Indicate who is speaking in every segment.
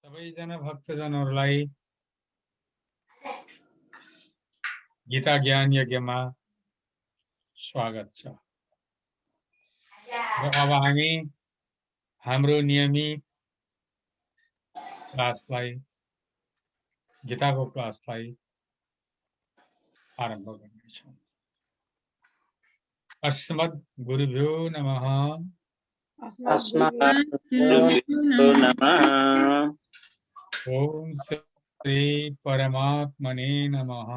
Speaker 1: सबैजना भक्तजनहरूलाई गीता ज्ञान यज्ञमा स्वागत छ। र अब हामी हाम्रो नियमित क्लासलाई गीताको क्लासलाई आरम्भ गर्नेछौँ। अस्मद् गुरुभ्यो नमः। ओम श्री परमात्मने नमः।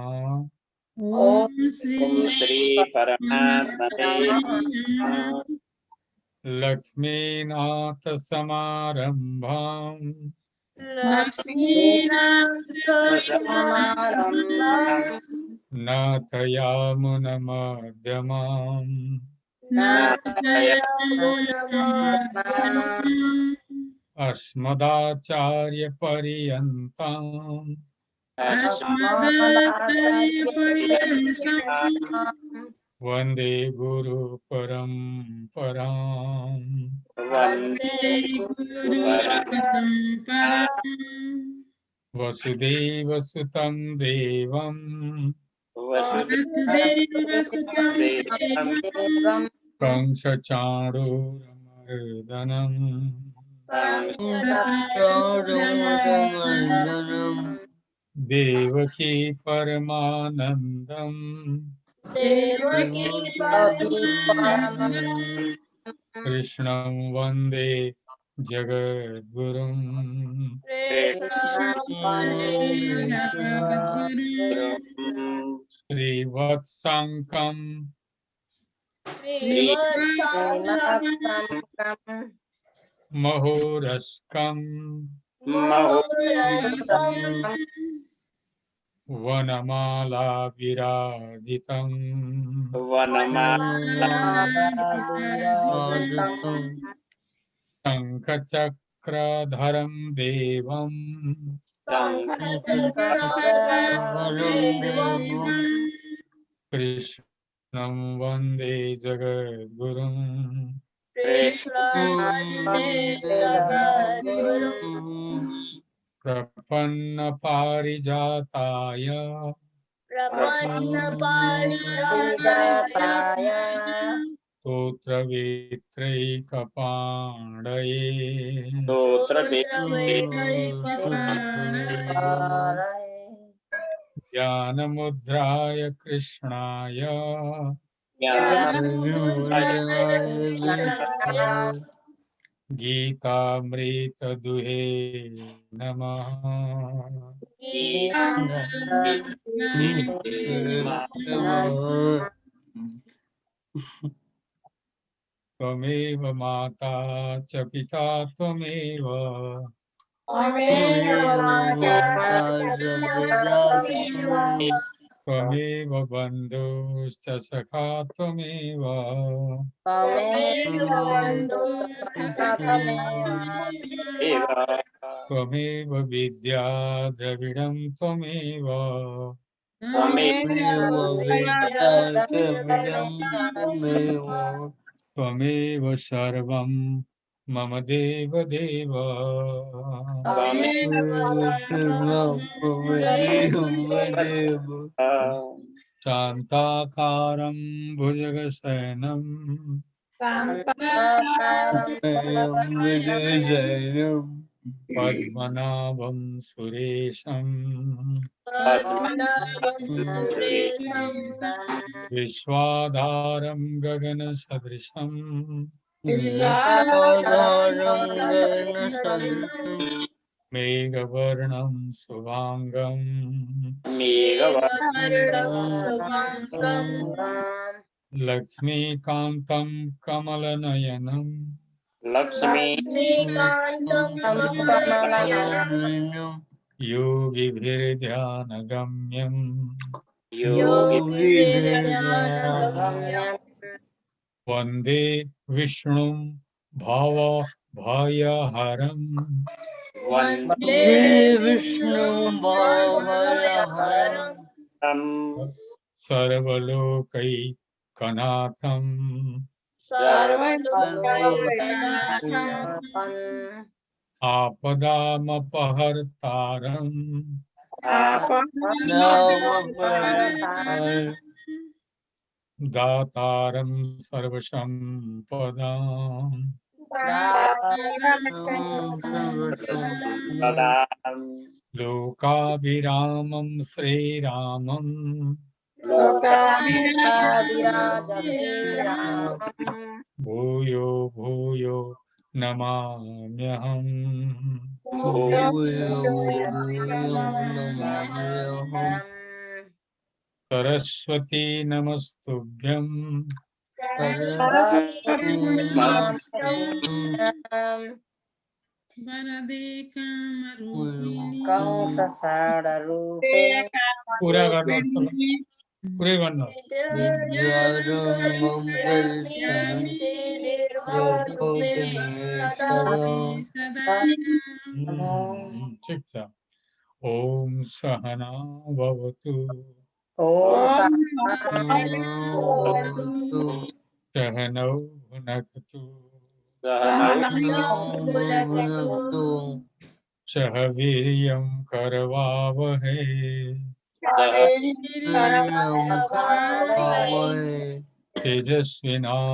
Speaker 2: ओम श्री परमात्मने नमः।
Speaker 1: लक्ष्मीनाथ समारंभाम् नाथयामुनमध्यमाम् अस्मदाचार्य पर्यन्ताम् वन्दे गुरु परम्पराम्। वसुदेवसुतं देवम् कंसचाणूरमर्दनम् देवकी परमानन्दम् कृष्णं वन्दे जगद्गुरुम्। श्रीवत्साङ्कं महोरस्कं वनमाला विराजितम् शङ्खचक्रधरं देवम् कृष्णं वन्दे जगद्गुरुम्। प्रपन्नपारिजाताय स्तोत्रवेत्रैकपाणये ज्ञानमुद्राय कृष्णाय गीतामृतदुहे नमः। त्वमेव माता च पिता त्वमेव त्वमेव बन्धुश्च सखा त्वमेव त्वमेव विद्या द्रविणं त्वमेव त्वमेव सर्वं मम देवदेव शान्ताकारं भुजगशयनं पद्मनाभं सुरेशं विश्वाधारं गगनसदृशं मेघवर्णं शुभांगं लक्ष्मीकान्तं कमलनयनं योगिभिर्ध्यानगम्यं वन्दे विष्णुं भवभयहरं सर्वलोकैकनाथं आपदामपहर्तारम् दातारं सर्वसम्पदाम् लोकाभिरामं श्रीरामम् भूयो भूयो नमाम्यहम् सरस्वती नमस्तुभ्यं
Speaker 3: वरदे कामरूपिणी
Speaker 1: पूरा गर्नुहोस् ल पुरै भन्नुहोस्
Speaker 3: सदा
Speaker 1: ठिक छ ओम सहना भवतु सहनौ भुनक्तु सह वीर्यं करवावहै तेजस्विनावधीतमस्तु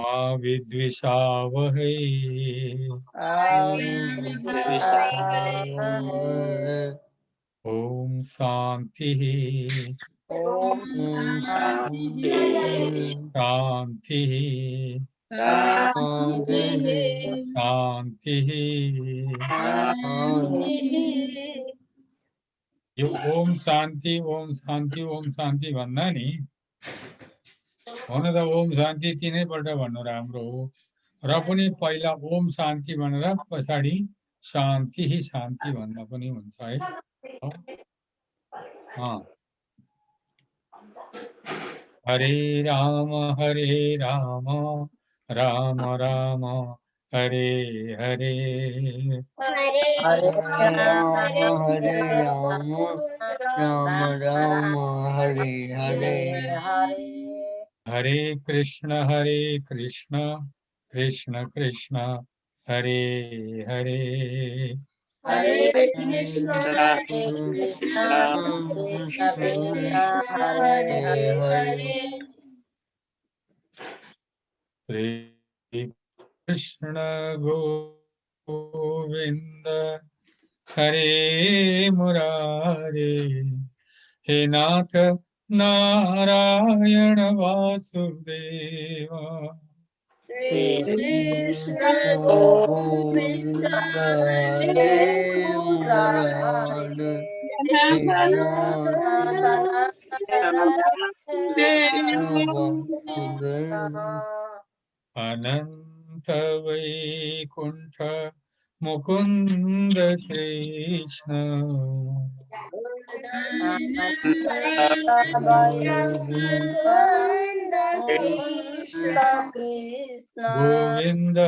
Speaker 1: मा विद्विषावहै ओम शांति शांति शांति यो ओम शांति भन्दा नि हुन त ओम शान्ति तीनैपल्ट भन्नु राम्रो हो र पनि पहिला ओम शान्ति भनेर पछाडि शान्ति शान्ति भन्दा पनि हुन्छ है हरे राम राम राम हरे हरे
Speaker 4: हरे राम राम राम हरे हरे
Speaker 1: हरे कृष्ण कृष्ण कृष्ण हरे हरे
Speaker 4: हरे कृष्ण हरे हरे
Speaker 1: श्री कृष्ण गोविंद हरे मुरारे हे नाथ नारायण वासुदेव
Speaker 4: श्री कृष्ण गोविंद हरे मुरारे हे नाथ
Speaker 1: अनंत वैकुंठ मुकुंद कृष्ण गोविंद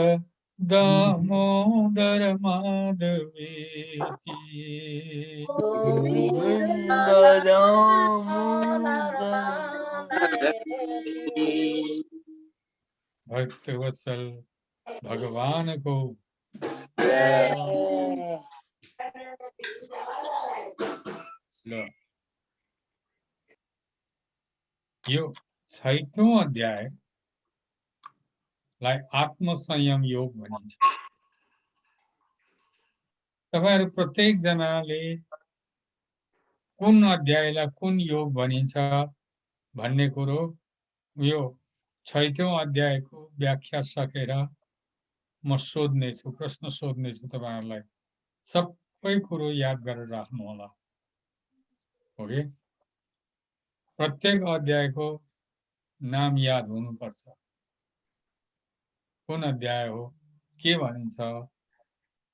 Speaker 1: दामोदर माधवेति
Speaker 4: गोविंद दामोदर
Speaker 1: भक्तवत्सल भगवान को यो 6औं अध्यायलाई आत्मसंयम योग भनिन्छ। तपाईहरु प्रत्येक जनाले कुन अध्यायलाई कुन योग भनिन्छ भन्ने कुरो यो 6औं अध्यायको व्याख्या सकेर म सोध्ने छु, प्रश्न सोध्ने छु तपाईहरुलाई। सबै कुरो याद गरेर राख्नु होला। ओके? प्रत्येक अध्यायको नाम याद हुनुपर्छ। कुन अध्याय हो, के भनिन्छ?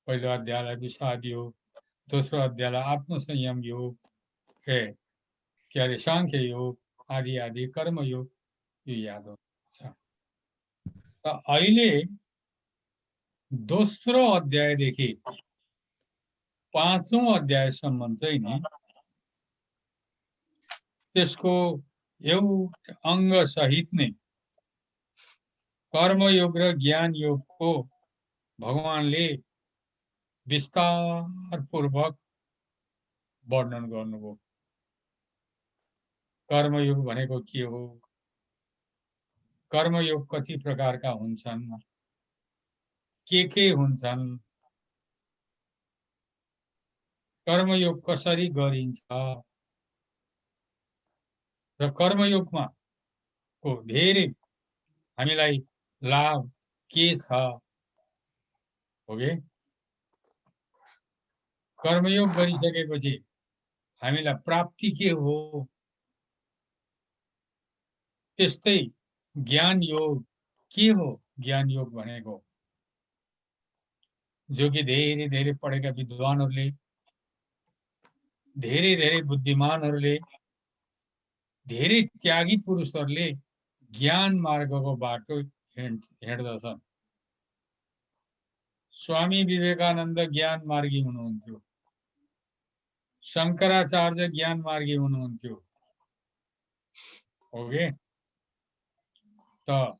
Speaker 1: पहिलो अध्यायलाई विषाद योग, दोस्रो अध्यायलाई आत्मसंयम योग, के अरे सांख्य योग आदि आदि कर्म योग यो याद हुन्छ। त अहिले दोस्रो अध्यायदेखि 5औं अध्यायसम्म चाहिँ नि त्यसको एउटा अङ्ग सहित नै कर्मयोग र ज्ञान योगको भगवानले विस्तारपूर्वक वर्णन गर्नुभयो। कर्मयोग भनेको के हो, कर्मयोग कति प्रकारका हुन्छन्, के हुन्छन्, कर्मयोग कसरी गरिन्छ र कर्मयोगमा को धेरै हामीलाई लाभ के छ, ओके। कर्मयोग गरिसकेपछि हामीलाई प्राप्ति के हो, त्यस्तै ज्ञान योग के हो। ज्ञान योग भनेको जो कि धेरै धेरै पढेका विद्वानहरूले, धेरै धेरै बुद्धिमानहरूले, धेरै त्यागी पुरुषहरूले ज्ञान मार्गको बाटो हिँड्दछन्। स्वामी विवेकानन्द ज्ञान मार्गी हुनुहुन्थ्यो, शङ्कराचार्य ज्ञान मार्गी हुनुहुन्थ्यो, ओके। त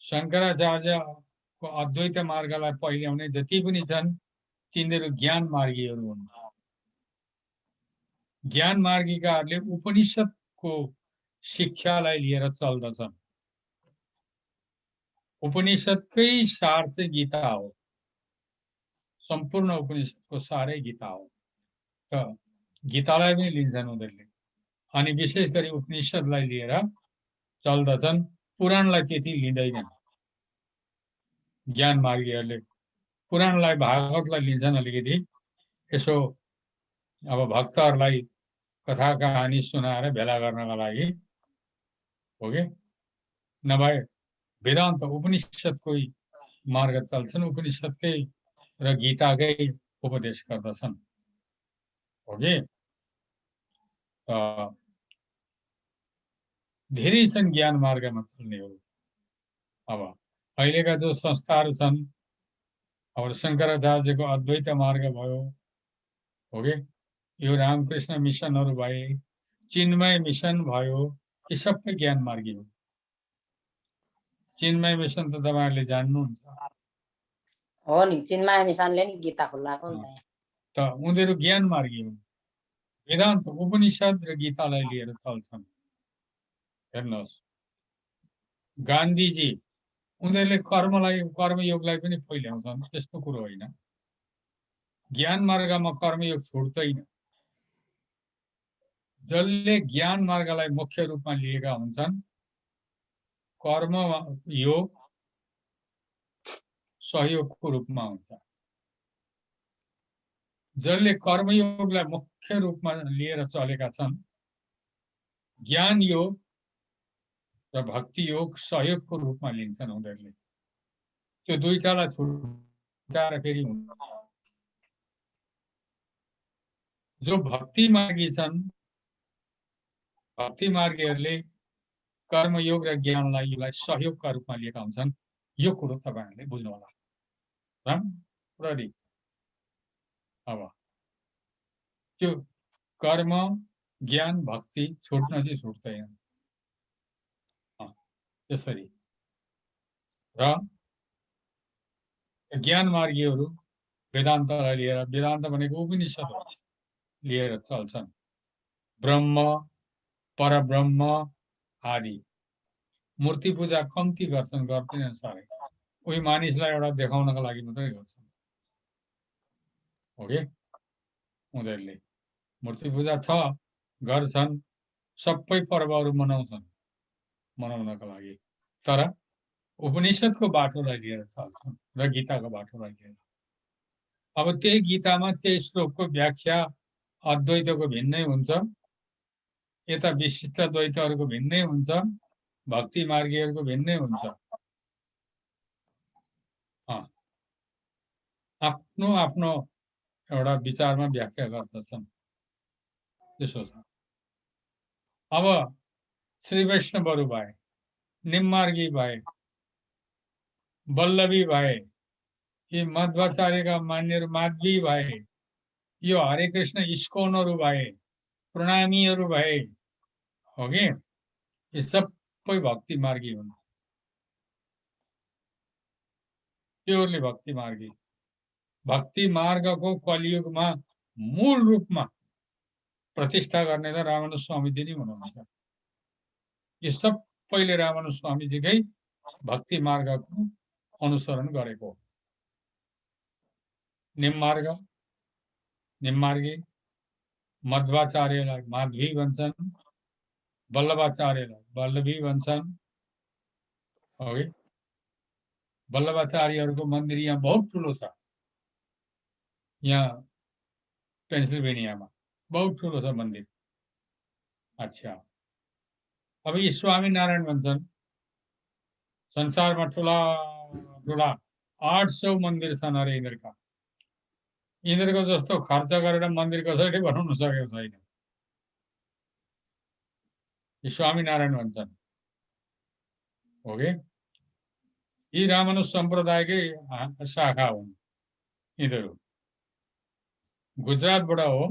Speaker 1: शङ्कराचार्यको अद्वैत मार्गलाई पहिल्याउने जति पनि छन् तिनीहरू ज्ञान मार्गीहरू हुन्। ज्ञान मार्गीकाहरूले उपनिषदको शिक्षालाई लिएर चल्दछन्। उपनिषदकै सार चाहिँ गीता हो, सम्पूर्ण उपनिषदको सारै गीता हो। त गीतालाई पनि लिन्छन् उनीहरूले, अनि विशेष गरी उपनिषदलाई लिएर चल्दछन्, पुराणलाई त्यति लिँदैनन्। ज्ञान मार्गीहरूले पुराणलाई, भागवतलाई लिन्छन् अलिकति, यसो अब भक्तहरूलाई कथा कहानी सुनाएर भेला गर्नका लागि, ओके। नभए वेदान्त उपनिषदकै मार्ग चल्छन्, उपनिषदकै र गीताकै उपदेश गर्दछन्, ओके। धेरै छन् ज्ञान मार्गमा चल्नेहरू। अब अहिलेका जो संस्थाहरू छन्, अब शङ्कराचार्यको अद्वैत मार्ग भयो, ओके, यो रामकृष्ण मिसनहरू भए, चिन्मय मिसन भयो, यी सबै ज्ञान मार्गी हो। चिन्मय मिसन त तपाईहरुले जान्नुहुन्छ
Speaker 5: हो नि, चिन्मय मिसनले नि गीता खुलाएको नि
Speaker 1: त उनीहरू ज्ञान मार्गी हुन्। वेदान्त उपनिषद र गीतालाई लिएर चल्छन्। हेर्नुहोस्, गान्धीजी उनीहरूले कर्मयोगलाई पनि फैल्याउँछन्, त्यस्तो कुरो होइन। ज्ञान मार्गमा कर्मयोग छुट्दैन। जसले ज्ञान मार्गलाई मुख्य रूपमा लिएका हुन्छन्, कर्म योग सहयोगको रूपमा हुन्छ। जसले कर्मयोगलाई मुख्य रूपमा लिएर चलेका छन्, ज्ञान योग र भक्ति योग सहयोगको रूपमा लिन्छन् उनीहरूले। त्यो दुईटालाई छुटाएर फेरि हुन्छ। जो भक्ति मार्गी छन्, भक्ति मार्गीहरूले कर्मयोग र ज्ञानलाई यसलाई सहयोगका रूपमा लिएका हुन्छन्। यो कुरो तपाईहरुले बुझ्नु होला राम्ररी। अब त्यो कर्म ज्ञान भक्ति छुट्न चाहिँ छुट्दैन त्यसरी। र ज्ञान मार्गीहरू वेदान्तलाई लिएर, वेदान्त भनेको उपनिषद हो, लिएर चल्छन्। ब्रह्म परब्रह्म आदि मूर्ति पूजा कम्ती गर्छन्, गर्दैनन् साह्रै। उही मानिसलाई एउटा देखाउनका लागि मात्रै गर्छन्, ओके। उनीहरूले मूर्ति पूजा छ, गर्छन्, सबै पर्वहरू मनाउँछन् मनाउनका लागि, तर उपनिषदको बाटोलाई लिएर चल्छन् र गीताको बाटोलाई लिएर। अब त्यही गीतामा त्यही श्लोकको व्याख्या अद्वैतको भिन्नै हुन्छ, यता विशिष्ट द्वैतहरूको भिन्नै हुन्छ, भक्ति मार्गीहरूको भिन्नै हुन्छ। आफ्नो आफ्नो एउटा विचारमा व्याख्या गर्दछन्, त्यसो छ। अब श्री वैष्णवहरू भए, निम्मार्गी भए, वल्लभी भए, यी मध्वाचार्यका मान्यहरू माध्वी भए, यो हरे कृष्ण इस्कोनहरू भए, प्रणामीहरू भए, हो कि, यी सबै भक्ति मार्गी हुन्। प्योरली भक्ति मार्गी। भक्ति मार्गको कलियुगमा मूल रूपमा प्रतिष्ठा गर्ने त रामानुज स्वामीजी नै हुनुहुन्छ। यो सब पहिले रामानुज स्वामीजीकै भक्ति मार्गको अनुसरण गरेको। निम्मार्ग निम्मार्गी, मध्वाचार्यलाई माध्वी भन्छन्, वल्लभाचार्यलाई वल्लभी भन्छन्। ओके, वल्लभाचार्यहरूको मन्दिर यहाँ बहुत ठुलो छ, यहाँ पेन्सिल्भेनियामा बहुत ठुलो छ मन्दिर। अच्छा, अब यी स्वामीनारायण भन्छन्, संसारमा ठुला ठुला 800 मन्दिर छन् अरे यिनीहरूका। यिनीहरूको जस्तो खर्च गरेर मन्दिर कसैले बनाउन सकेको छैन। यी स्वामीनारायण भन्छन्। ओके, यी रामानुज सम्प्रदायकै शाखा हुन् यिनीहरू। गुजरातबाट हो।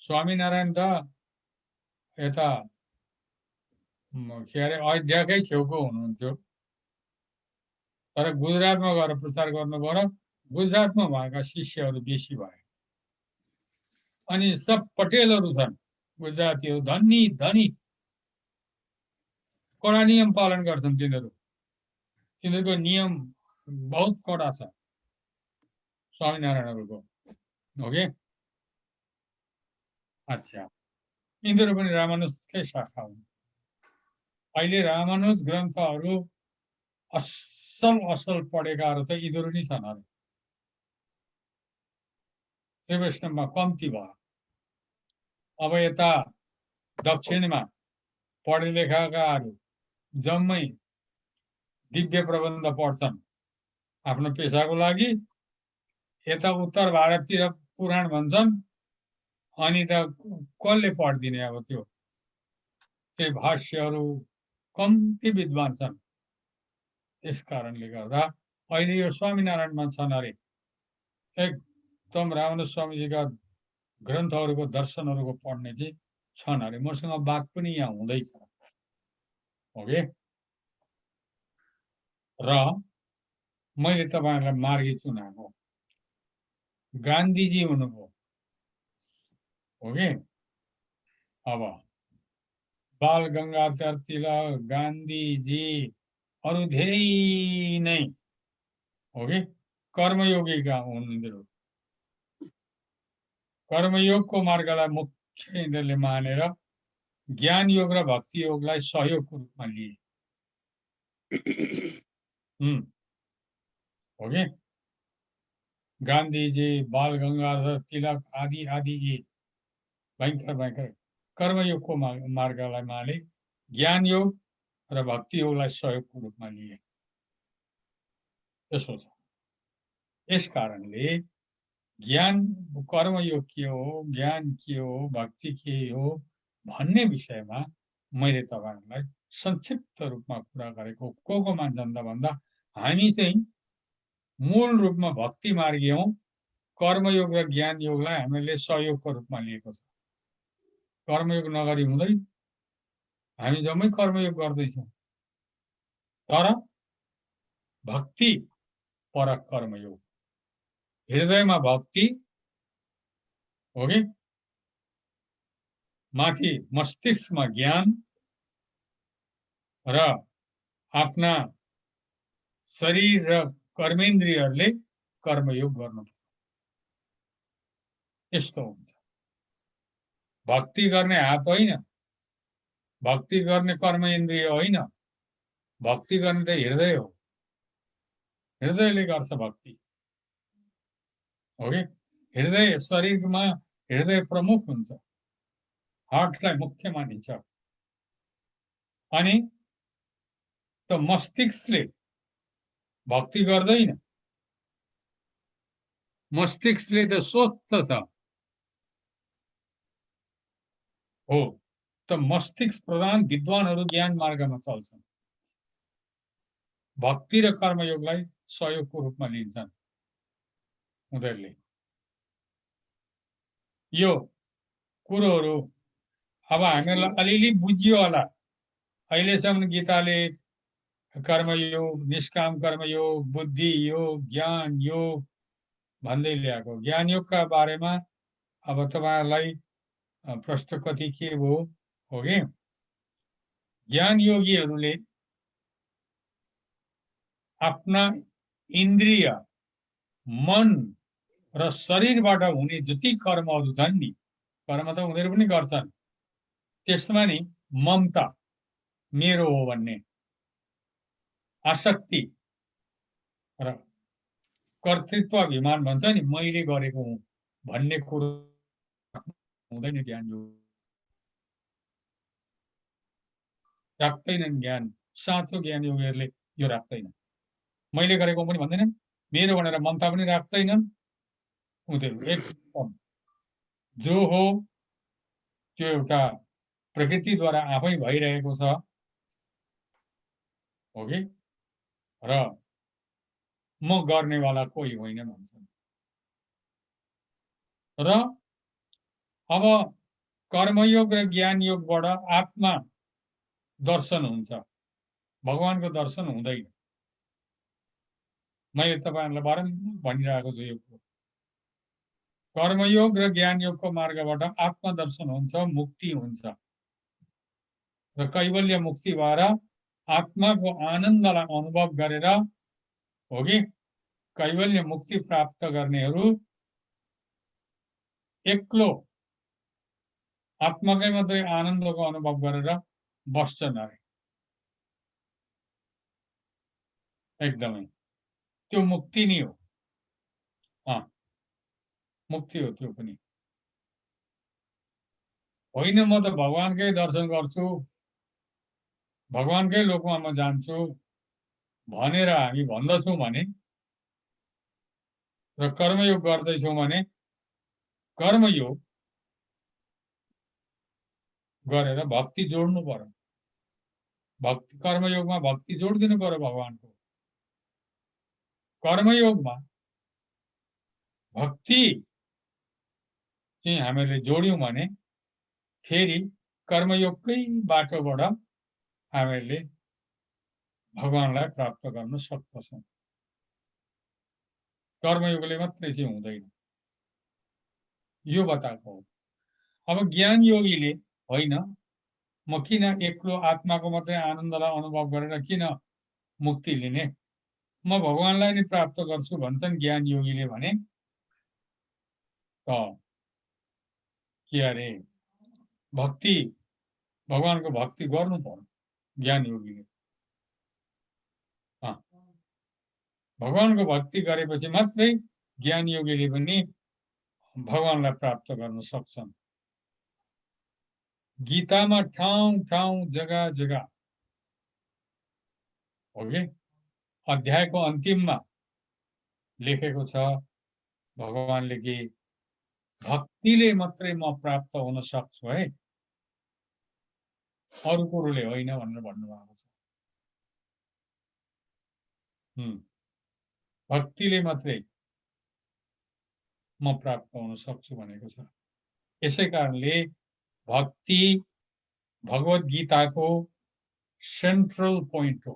Speaker 1: स्वामीनारायण त यता के अरे अयोध्याकै छेउको हुनुहुन्थ्यो, तर गुजरातमा गएर प्रचार गर्नुभयो र गुजरातमा उहाँका शिष्यहरू बेसी भए। अनि सब पटेलहरू छन् गुजरातीहरू, धनी धनी, कडा नियम पालन गर्छन् तिनीहरू। तिनीहरूको नियम बहुत कडा छ स्वामीनारायणहरूको। ओके, अच्छा, यिनीहरू पनि रामानुजकै शाखा हुन्। अहिले रामानुज ग्रन्थहरू असल असल पढेकाहरू त यिनीहरू नै छन् अरे। श्री वैष्णवमा कम्ती भयो। अब यता दक्षिणमा पढे लेखाकाहरू जम्मै दिव्य प्रबन्ध पढ्छन् आफ्नो पेसाको लागि। यता उत्तर भारततिर पुराण भन्छन्, अनि त कसले पढ्दिने अब त्यो भाष्यहरू कम्ती विद्वान छन्। यस कारणले गर्दा अहिले यो स्वामीनारायणमा छन् अरे। एकदम रामानुज स्वामीजीका ग्रन्थहरूको दर्शनहरूको पढ्ने चाहिँ छन् अरे। मसँग बात पनि यहाँ हुँदैछ। ओके, र मैले तपाईँहरूलाई मार्गी चुनाएको। गान्धीजी हुनुभयो। ओके, अब बाल गंगाधर तिलक, गान्धीजी, अरू धेरै नै ओके कर्मयोगीका हुन् यिनीहरू। कर्मयोगको मार्गलाई मुख्य यिनीहरूले मानेर ज्ञान योग र भक्ति योगलाई सहयोगको रूपमा लिए। ओके, गान्धीजी, बाल गंगाधर तिलक आदि आदि यी भयंकर भयंकर कर्मयोगको मार्गलाई माने ज्ञान योग र भक्ति योगलाई सहयोगको रूपमा लिए। त्यसो छ। यस कारणले ज्ञान कर्मयोग के हो, ज्ञान के हो, भक्ति के हो भन्ने विषयमा मैले तपाईहरुलाई संक्षिप्त रूपमा कुरा गरेको को मान्छन् त भन्दा हामी चाहिँ मूल रूपमा भक्ति मार्गी हौं। कर्मयोग र ज्ञान योगलाई हामीले सहयोगको रूपमा लिएको छ। कर्मयोग नगरी हुँदैन। हामी जम्मै कर्मयोग गर्दैछौं, तर भक्ति परक कर्मयोग। हृदयमा भक्ति हो कि माथि मस्तिष्कमा ज्ञान र आफ्ना शरीर र कर्मेन्द्रियहरूले कर्मयोग गर्नु। यस्तो हुन्छ। भक्ति गर्ने हात होइन, भक्ति गर्ने कर्मेन्द्रिय होइन, भक्ति गर्ने त हृदय हो। हृदयले गर्छ भक्ति। ओके, हृदय शरीरमा हृदय प्रमुख हुन्छ, हार्टलाई मुख्य मानिन्छ। अनि त मस्तिष्कले भक्ति गर्दैन। मस्तिष्कले त सोच्छ हो, त मस्तिष्क प्रधान विद्वानहरू ज्ञान मार्गमा चल्छन्। भक्ति र कर्मयोगलाई सहयोगको रूपमा लिन्छन् उनीहरूले। यो कुरोहरू अब हामीलाई अलिअलि बुझियो होला। अहिलेसम्म गीताले कर्मयोग, निष्काम कर्मयोग, बुद्धि योग, ज्ञान योग भन्दै ल्याएको। ज्ञान योगका बारेमा अब तपाईहरुलाई प्रश्न कति के भयो हो कि ज्ञान योगीहरूले आफ्ना इन्द्रिय, मन र शरीरबाट हुने जति कर्महरू छन् नि, कर्म त उनीहरू पनि गर्छन्, त्यसमा नि ममता मेरो हो भन्ने आसक्ति र कर्तृत्वाभिमान भन्छ नि, मैले गरेको हुँ भन्ने कुरो हुँदैन। ज्ञान योग राख्दैनन्। ज्ञान साँचो ज्ञान योगीहरूले यो राख्दैन। मैले गरेको पनि भन्दैनन्, मेरो भनेर ममता पनि राख्दैनन्। उनीहरू एकदम जो हो त्यो एउटा प्रकृतिद्वारा आफै भइरहेको छ हो कि, र म गर्नेवाला कोही होइन भन्छन्। र अब कर्मयोग र ज्ञान योगबाट आत्मा दर्शन हुन्छ, भगवानको दर्शन हुँदैन। मैले तपाईहरुलाई बारम्बार भनिरहेको छु यो कुरा। कर्मयोग र ज्ञान योगको मार्गबाट आत्मा दर्शन हुन्छ, मुक्ति हुन्छ र कैवल्य मुक्ति भएर आत्माको आनन्दलाई अनुभव गरेर हो कि कैवल्य मुक्ति प्राप्त गर्नेहरू एक्लो आत्माकै मात्रै आनन्दको अनुभव गरेर बस्छन् अरे। एकदमै त्यो मुक्ति नै हो। मुक्ति हो त्यो पनि। होइन म त भगवानकै दर्शन गर्छु, भगवानकै लोकमा म जान्छु भनेर हामी भन्दछौँ भने र कर्मयोग गर्दैछौँ भने कर्मयोग गरेर भक्ति जोड्नु पर्यो। भक्ति कर्मयोगमा भक्ति जोडिदिनु पर्यो भगवानको। कर्मयोगमा भक्ति चाहिँ हामीले जोड्यौँ भने फेरि कर्मयोगकै बाटोबाट हामीले भगवानलाई प्राप्त गर्न सक्दछौँ। कर्मयोगले मात्रै चाहिँ हुँदैन, यो बताएको हो। अब ज्ञान योगीले होइन म किन एक्लो आत्माको मात्रै आनन्दलाई अनुभव गरेर किन मुक्ति लिने, म भगवानलाई नै प्राप्त गर्छु भन्छन् ज्ञान योगीले भने के अरे भक्ति, भगवानको भक्ति गर्नु पर्यो ज्ञान योगीले। भगवानको भक्ति गरेपछि मात्रै ज्ञान योगीले पनि भगवानलाई प्राप्त गर्न सक्छन्। गीतामा ठाउँ ठाउँ जग्गा जग्गा हो कि अध्यायको अन्तिममा लेखेको छ भगवानले कि भक्तिले मात्रै म प्राप्त हुन सक्छु है, अरू कुरोले होइन भनेर भन्नुभएको छ। भक्तिले मात्रै म प्राप्त हुन सक्छु भनेको छ। यसै कारणले भक्ति भगवत गीताको सेन्ट्रल पोइन्ट हो,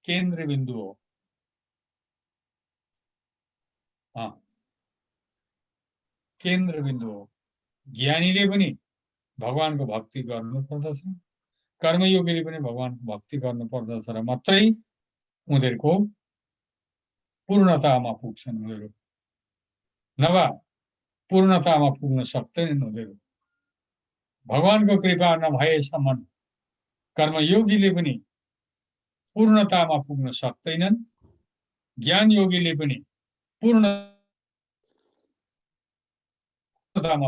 Speaker 1: केन्द्र बिन्दु हो। केन्द्र बिन्दु हो। ज्ञानीले पनि भगवानको भक्ति गर्नु पर्दछ, कर्मयोगीले पनि भगवानको भक्ति गर्नु पर्दछ र मात्रै उनीहरूको पूर्णतामा पुग्छन्। उनीहरू नभए पूर्णतामा पुग्न सक्दैनन्। उनीहरू भगवानको कृपा नभएसम्म कर्मयोगीले पनि पूर्णतामा पुग्न सक्दैनन्, ज्ञान योगीले पनि पूर्णतामा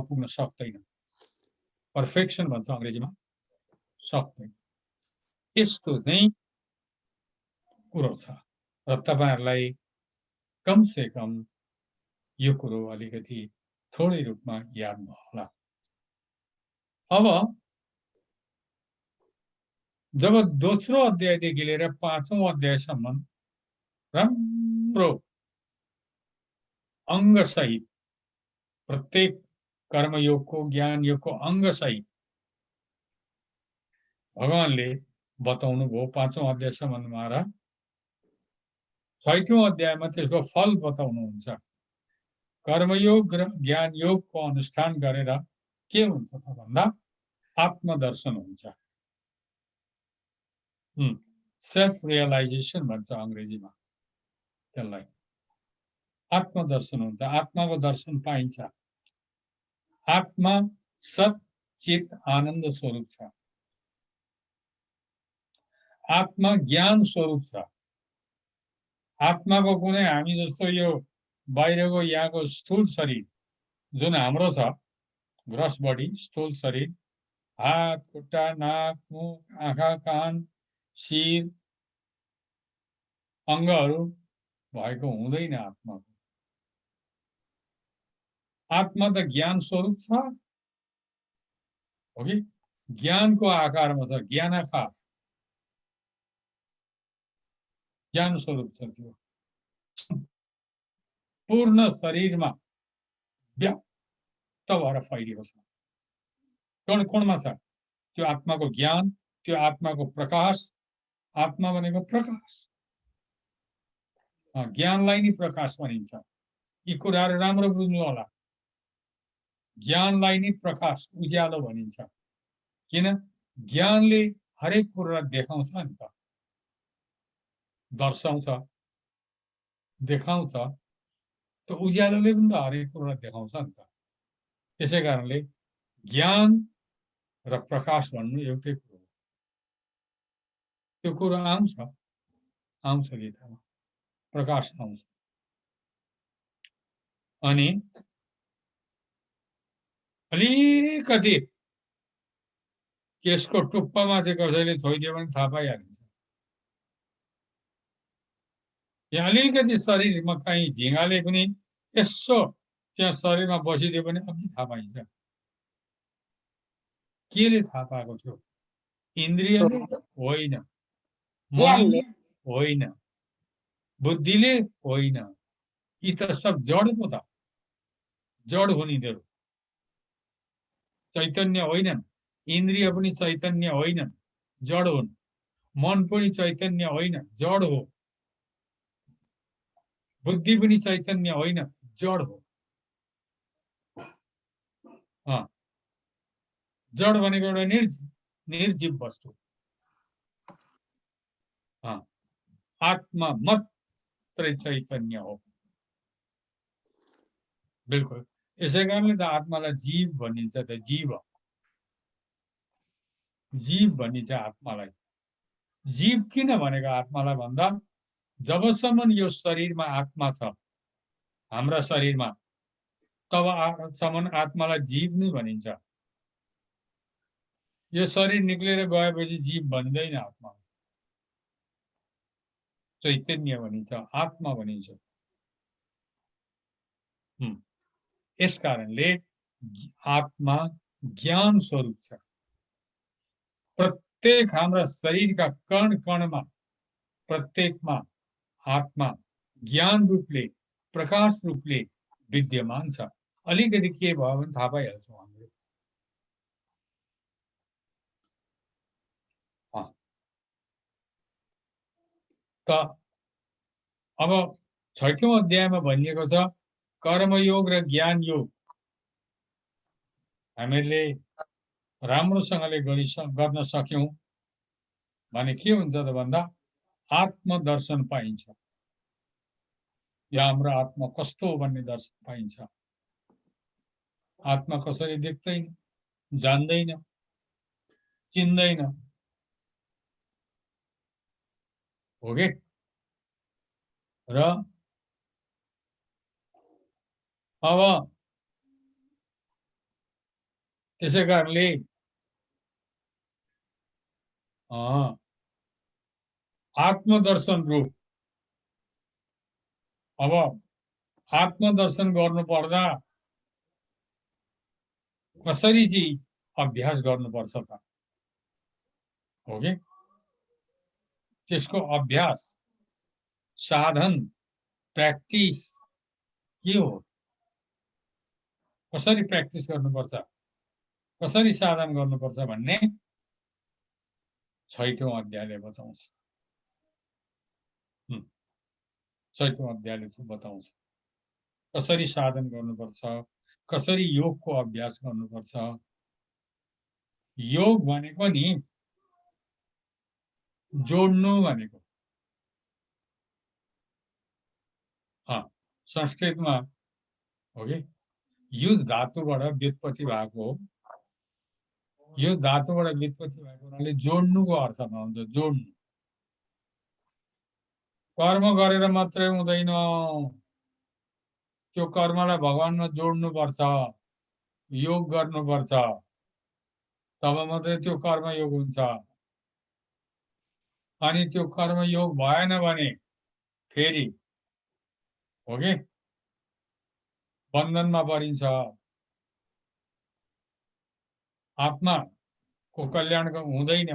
Speaker 1: पुग्न सक्दैन। पर्फेक्सन भन्छ अंग्रेजीमा, सक्दैन। यस्तो चाहिँ कुरो छ र तपाईहरुलाई कम से कम यो कुरो अलिकति थोरै रूपमा याद भयो होला। अब जब दोस्रो अध्यायदेखि लिएर 5औं अध्यायसम्म राम्रो अंगसहित प्रत्येक कर्मयोगको ज्ञान योगको अंगसहित भगवानले बताउनु भयो 5औं अध्यायसम्ममा र छैठौं अध्यायमा त्यसको फल बताउनुहुन्छ। कर्मयोग र ज्ञान योगको अनुष्ठान गरेर के हुन्छ त भन्दा आत्मदर्शन हुन्छ। सेल्फ रियलाइजेसन भन्छ अङ्ग्रेजीमा त्यसलाई। आत्मदर्शन हुन्छ, आत्माको दर्शन पाइन्छ। आत्मा सत चित आनन्द स्वरूप छ। आत्मा ज्ञान स्वरूप छ। आत्माको कुनै हामी जस्तो यो बाहिरको यहाँको स्थूल शरीर जुन हाम्रो छ, ग्रस बडी, स्थूल शरीर, हात खुट्टा नाक मुख आँखा कान शिर अङ्गहरू भएको हुँदैन आत्माको। आत्मा त ज्ञान स्वरूप छ, हो कि? ज्ञानको आकारमा छ, ज्ञानाकार ज्ञान स्वरूप छ। त्यो पूर्ण शरीरमा व्याप्त भएर फैलिएको छ। कुन कुनमा छ त्यो आत्माको ज्ञान, त्यो आत्माको प्रकाश। आत्मा भनेको प्रकाश, ज्ञानलाई नै प्रकाश भनिन्छ। यी कुराहरू राम्रो बुझ्नु होला। ज्ञानलाई नै प्रकाश उज्यालो भनिन्छ। किन? ज्ञानले हरेक कुरा देखाउँछ नि त, दर्शाउँछ, देखाउँछ। त उज्यालोले पनि त हरेक कुरा देखाउँछ नि त। त्यसै कारणले ज्ञान र प्रकाश भन्नु एउटै कुरो हो। त्यो कुरो आउँछ गीतामा, प्रकाश आउँछ। अनि अलिकति केसको टुप्पामा चाहिँ कसैले छोइदियो भने थाहा पाइहालिन्छ। यहाँ अलिकति शरीरमा कहीँ झिँगाले पनि यसो त्यहाँ शरीरमा बसिदियो भने अघि थाहा पाइन्छ। केले थाहा पाएको थियो? इन्द्रियले होइन, मनले होइन, बुद्धिले होइन। यी त सब जड पो त, जड हुन् यिनीहरू, चैतन्य होइनन्। इन्द्रिय पनि चैतन्य होइनन्, जड हुन्। मन पनि चैतन्य होइन, जड हो। बुद्धि पनि चैतन्य होइन, जड हो। जड भनेको एउटा निर्जीव वस्तु। आत्मा मात्रै चैतन्य हो। बिल्कुल। यसै कारणले त आत्मालाई जीव भनिन्छ। त जीव भनिन्छ आत्मालाई। जीव किन भनेको आत्मालाई भन्दा जबसम्म यो शरीरमा आत्मा छ, हाम्रा शरीरमा, तबसम्म आत्मालाई जीव नै भनिन्छ। यो शरीर निक्लेर गएपछि जीव भनिँदैन, आत्मा चैतन्य भनिन्छ, आत्मा भनिन्छ। यस कारणले आत्मा ज्ञान स्वरूप छ। प्रत्येक हाम्रा शरीरका कण कणमा, प्रत्येकमा आत्मा ज्ञान रूपले, प्रकाश रूपले विद्यमान छ। अलिकति के भयो भने थाहा पाइहाल्छौँ हामीले। त अब छैठौं अध्यायमा भनिएको छ कर्मयोग र ज्ञान योग हामीले राम्रोसँगले गर्न सक्यौं भने के हुन्छ त भन्दा आत्मदर्शन पाइन्छ। या हाम्रो आत्मा कस्तो हो भन्ने दर्शन पाइन्छ। आत्मा कसरी देख्दैन, जान्दैन, चिन्दैन, हो के? र अब त्यसै कारणले आत्मदर्शन रूप, अब आत्मदर्शन गर्नु पर्दा कसरी चाहिँ अभ्यास गर्नुपर्छ त, हो कि? त्यसको अभ्यास, साधन, प्र्याक्टिस के हो? कसरी प्र्याक्टिस गर्नुपर्छ, कसरी साधन गर्नुपर्छ भन्ने छैठौं अध्यायले बताउँछ। 6औं अध्यायले बताउँछ। कसरी साधन गर्नुपर्छ, कसरी योगको अभ्यास गर्नुपर्छ। योग भनेको नि जोड्नु भनेको। संस्कृतमा हो कि युज धातुबाट व्युत्पत्ति भएको हो। यो धातुबाट व्युत्पत्ति भएको हुनाले जोड्नुको अर्थमा हुन्छ, जोड्नु। कर्म गरेर मात्रै हुँदैन, त्यो कर्मलाई भगवानमा जोड्नुपर्छ, योग गर्नुपर्छ, तब मात्रै त्यो कर्मयोग हुन्छ। अनि त्यो कर्मयोग भएन भने फेरि हो कि बन्धनमा परिन्छ। आत्माको कल्याण हुँदैन,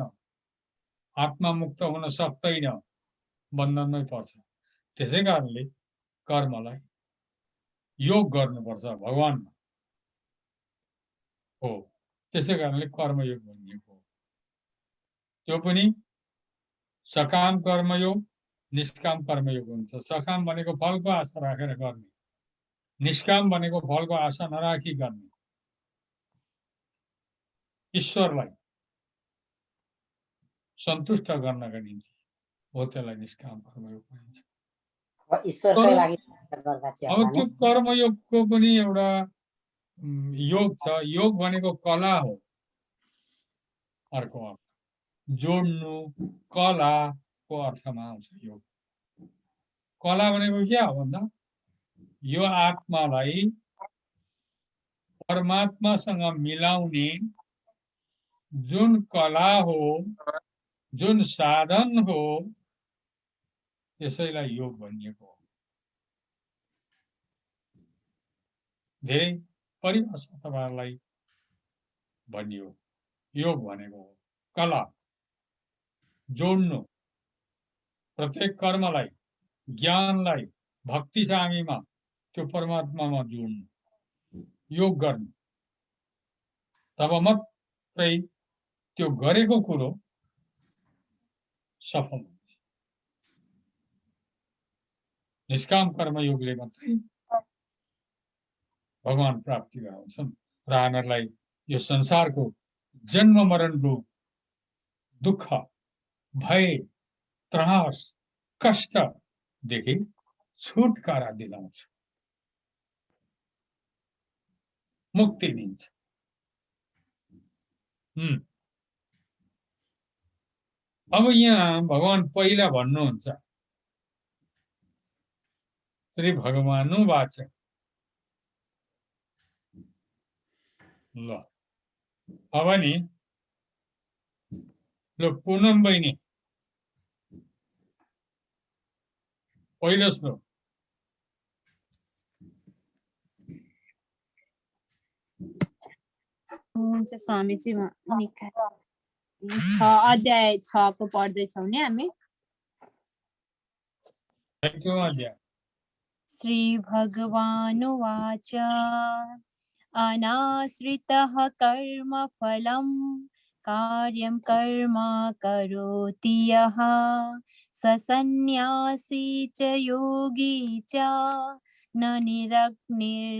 Speaker 1: आत्मा मुक्त हुन सक्दैन, बन्धनमै पर्छ। त्यसै कारणले कर्मलाई योग गर्नुपर्छ भगवानमा हो। त्यसै कारणले कर्मयोग भनिएको हो। त्यो पनि सकाम कर्मयोग, निष्काम कर्मयोग हुन्छ। सकाम भनेको फलको आशा राखेर गर्ने, निष्काम भनेको फलको आशा नराखी गर्ने, ईश्वरलाई सन्तुष्ट गर्नका निम्ति हो, त्यसलाई निष्काम कर्मयोग भनिन्छ।
Speaker 5: ईश्वरकै लागि गर्दा चाहिँ
Speaker 1: अब
Speaker 5: होला
Speaker 1: त्यो
Speaker 5: नि।
Speaker 1: कर्मयोगको पनि एउटा योग छ। योग भनेको कला हो। अर्को अर्थ जोड्नु, कलाको अर्थमा आउँछ योग। कला भनेको के हो भन्दा यो आत्मालाई परमात्मासँग मिलाउने जुन कला हो, जुन साधन हो, त्यसैलाई योग भनिएको हो। धेरै परिभाषा तपाईहरुलाई भनियो। योग भनेको कला, जोड्नु, प्रत्येक कर्मलाई, ज्ञानलाई भक्ति चामीमा त्यो परमात्मामा जोड्नु, योग गर्नु। तब मात्रै त्यो गरेको कुरो सफल हुन्छ। निष्काम कर्मयोगले मात्रै भगवान प्राप्ति गराउँछन् र हामीहरूलाई यो संसारको जन्म मरण रूप दुःख, भय, त्रास, कष्टदेखि छुटकारा दिलाउँछ, मुक्ति दिन्छ। अब यहाँ भगवान पहिला भन्नुहुन्छ, श्री भगवानुवाच। ल अब नि ल पूनम बहिनी पहिलो श्लोक।
Speaker 6: हुन्छ स्वामीजी, म निकाल्छु। 6 अध्याय 6 को पढ्दैछौँ नि हामी। श्री भगवानुवाच अनाश्रितः कर्मफलं कार्यं कर्म करोति यः स सन्न्यासी च योगी च न निरग्निर्चाक्रियः।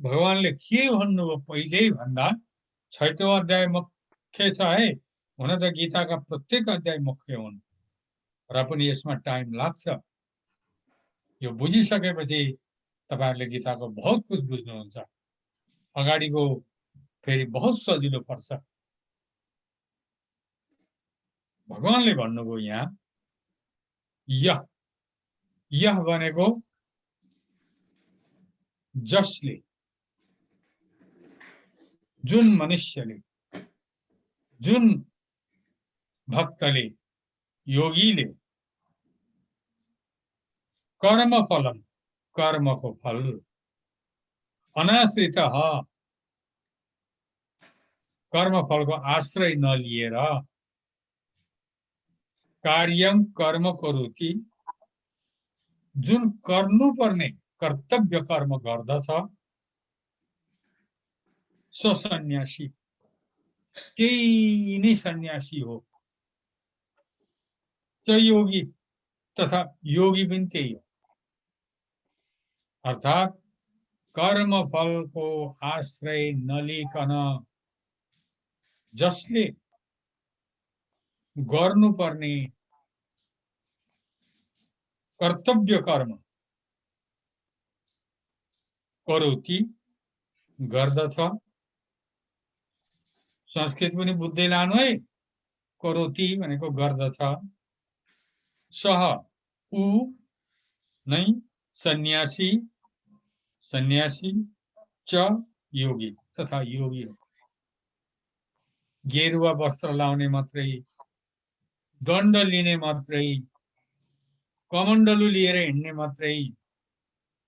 Speaker 1: भगवानले के भन्नुभयो पहिल्यै भन्दा 6औं अध्याय मुख्य छ है। हुन त गीताका प्रत्येक अध्याय मुख्य हुन् र पनि यसमा टाइम लाग्छ। यो बुझिसकेपछि तपाईहरुले गीताको बहुत कुछ बुझ्नुहुन्छ। अगाडिको फेरि बहुत सजिलो पर्छ। भगवानले भन्नुभयो यहाँ यह भनेको जसले, जुन मनुष्यले, जुन भक्तले, योगीले कर्मफलम, कर्मको फल, अनाश्रित कर्मफलको आश्रय नलिएर, कार्यम कर्म करोति, जुन गर्नुपर्ने कर्तव्य कर्म गर्दछ, सो सन्यासी, त्यही नै सन्यासी हो। त्यो योगी, तथा योगी पनि त्यही हो। अर्थात् कर्मफलको आश्रय नलिकन जसले गर्नुपर्ने कर्तव्य कर्म करोति गर्दछ। संस्कृत पनि बुझ्दै लानु है। करोति भनेको गर्दछ। सह ऊ नै सन्यासी सन्यासी च योगी तथा योगी हो। गेरुवा वस्त्र लाउने मात्रै, दण्ड लिने मात्रै, कमण्डलु लिएर हिँड्ने मात्रै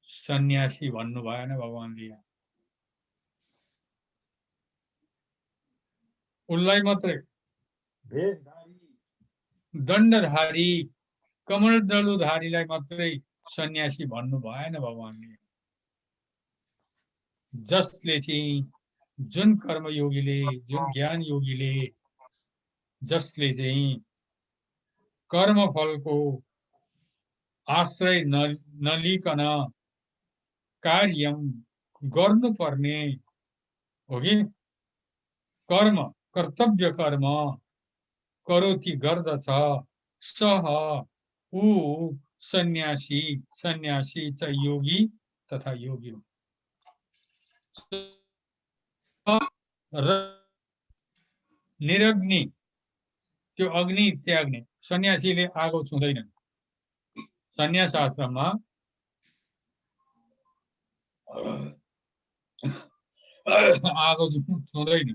Speaker 1: सन्यासी भन्नु भएन भगवानले। उनलाई मात्रै दण्डधारी कमण्डलुधारीलाई मात्रै सन्यासी भन्नु भएन भगवानले। जसले चाहिँ जुन कर्मयोगीले, जुन ज्ञान योगीले जसले चाहिँ कर्मफलको आश्रय नलिकन कार्य गर्नुपर्ने हो कि कर्म कर्तव्य कर्म करोति गर्दछ। सह ऊ सन्यासी सन्यासी च योगी तथा योगी हो। र निरग्नि त्यो अग्नि त्याग्ने सन्यासीले आगो छुँदैनन्। सन्यास आश्रममा आगो छुँदैन।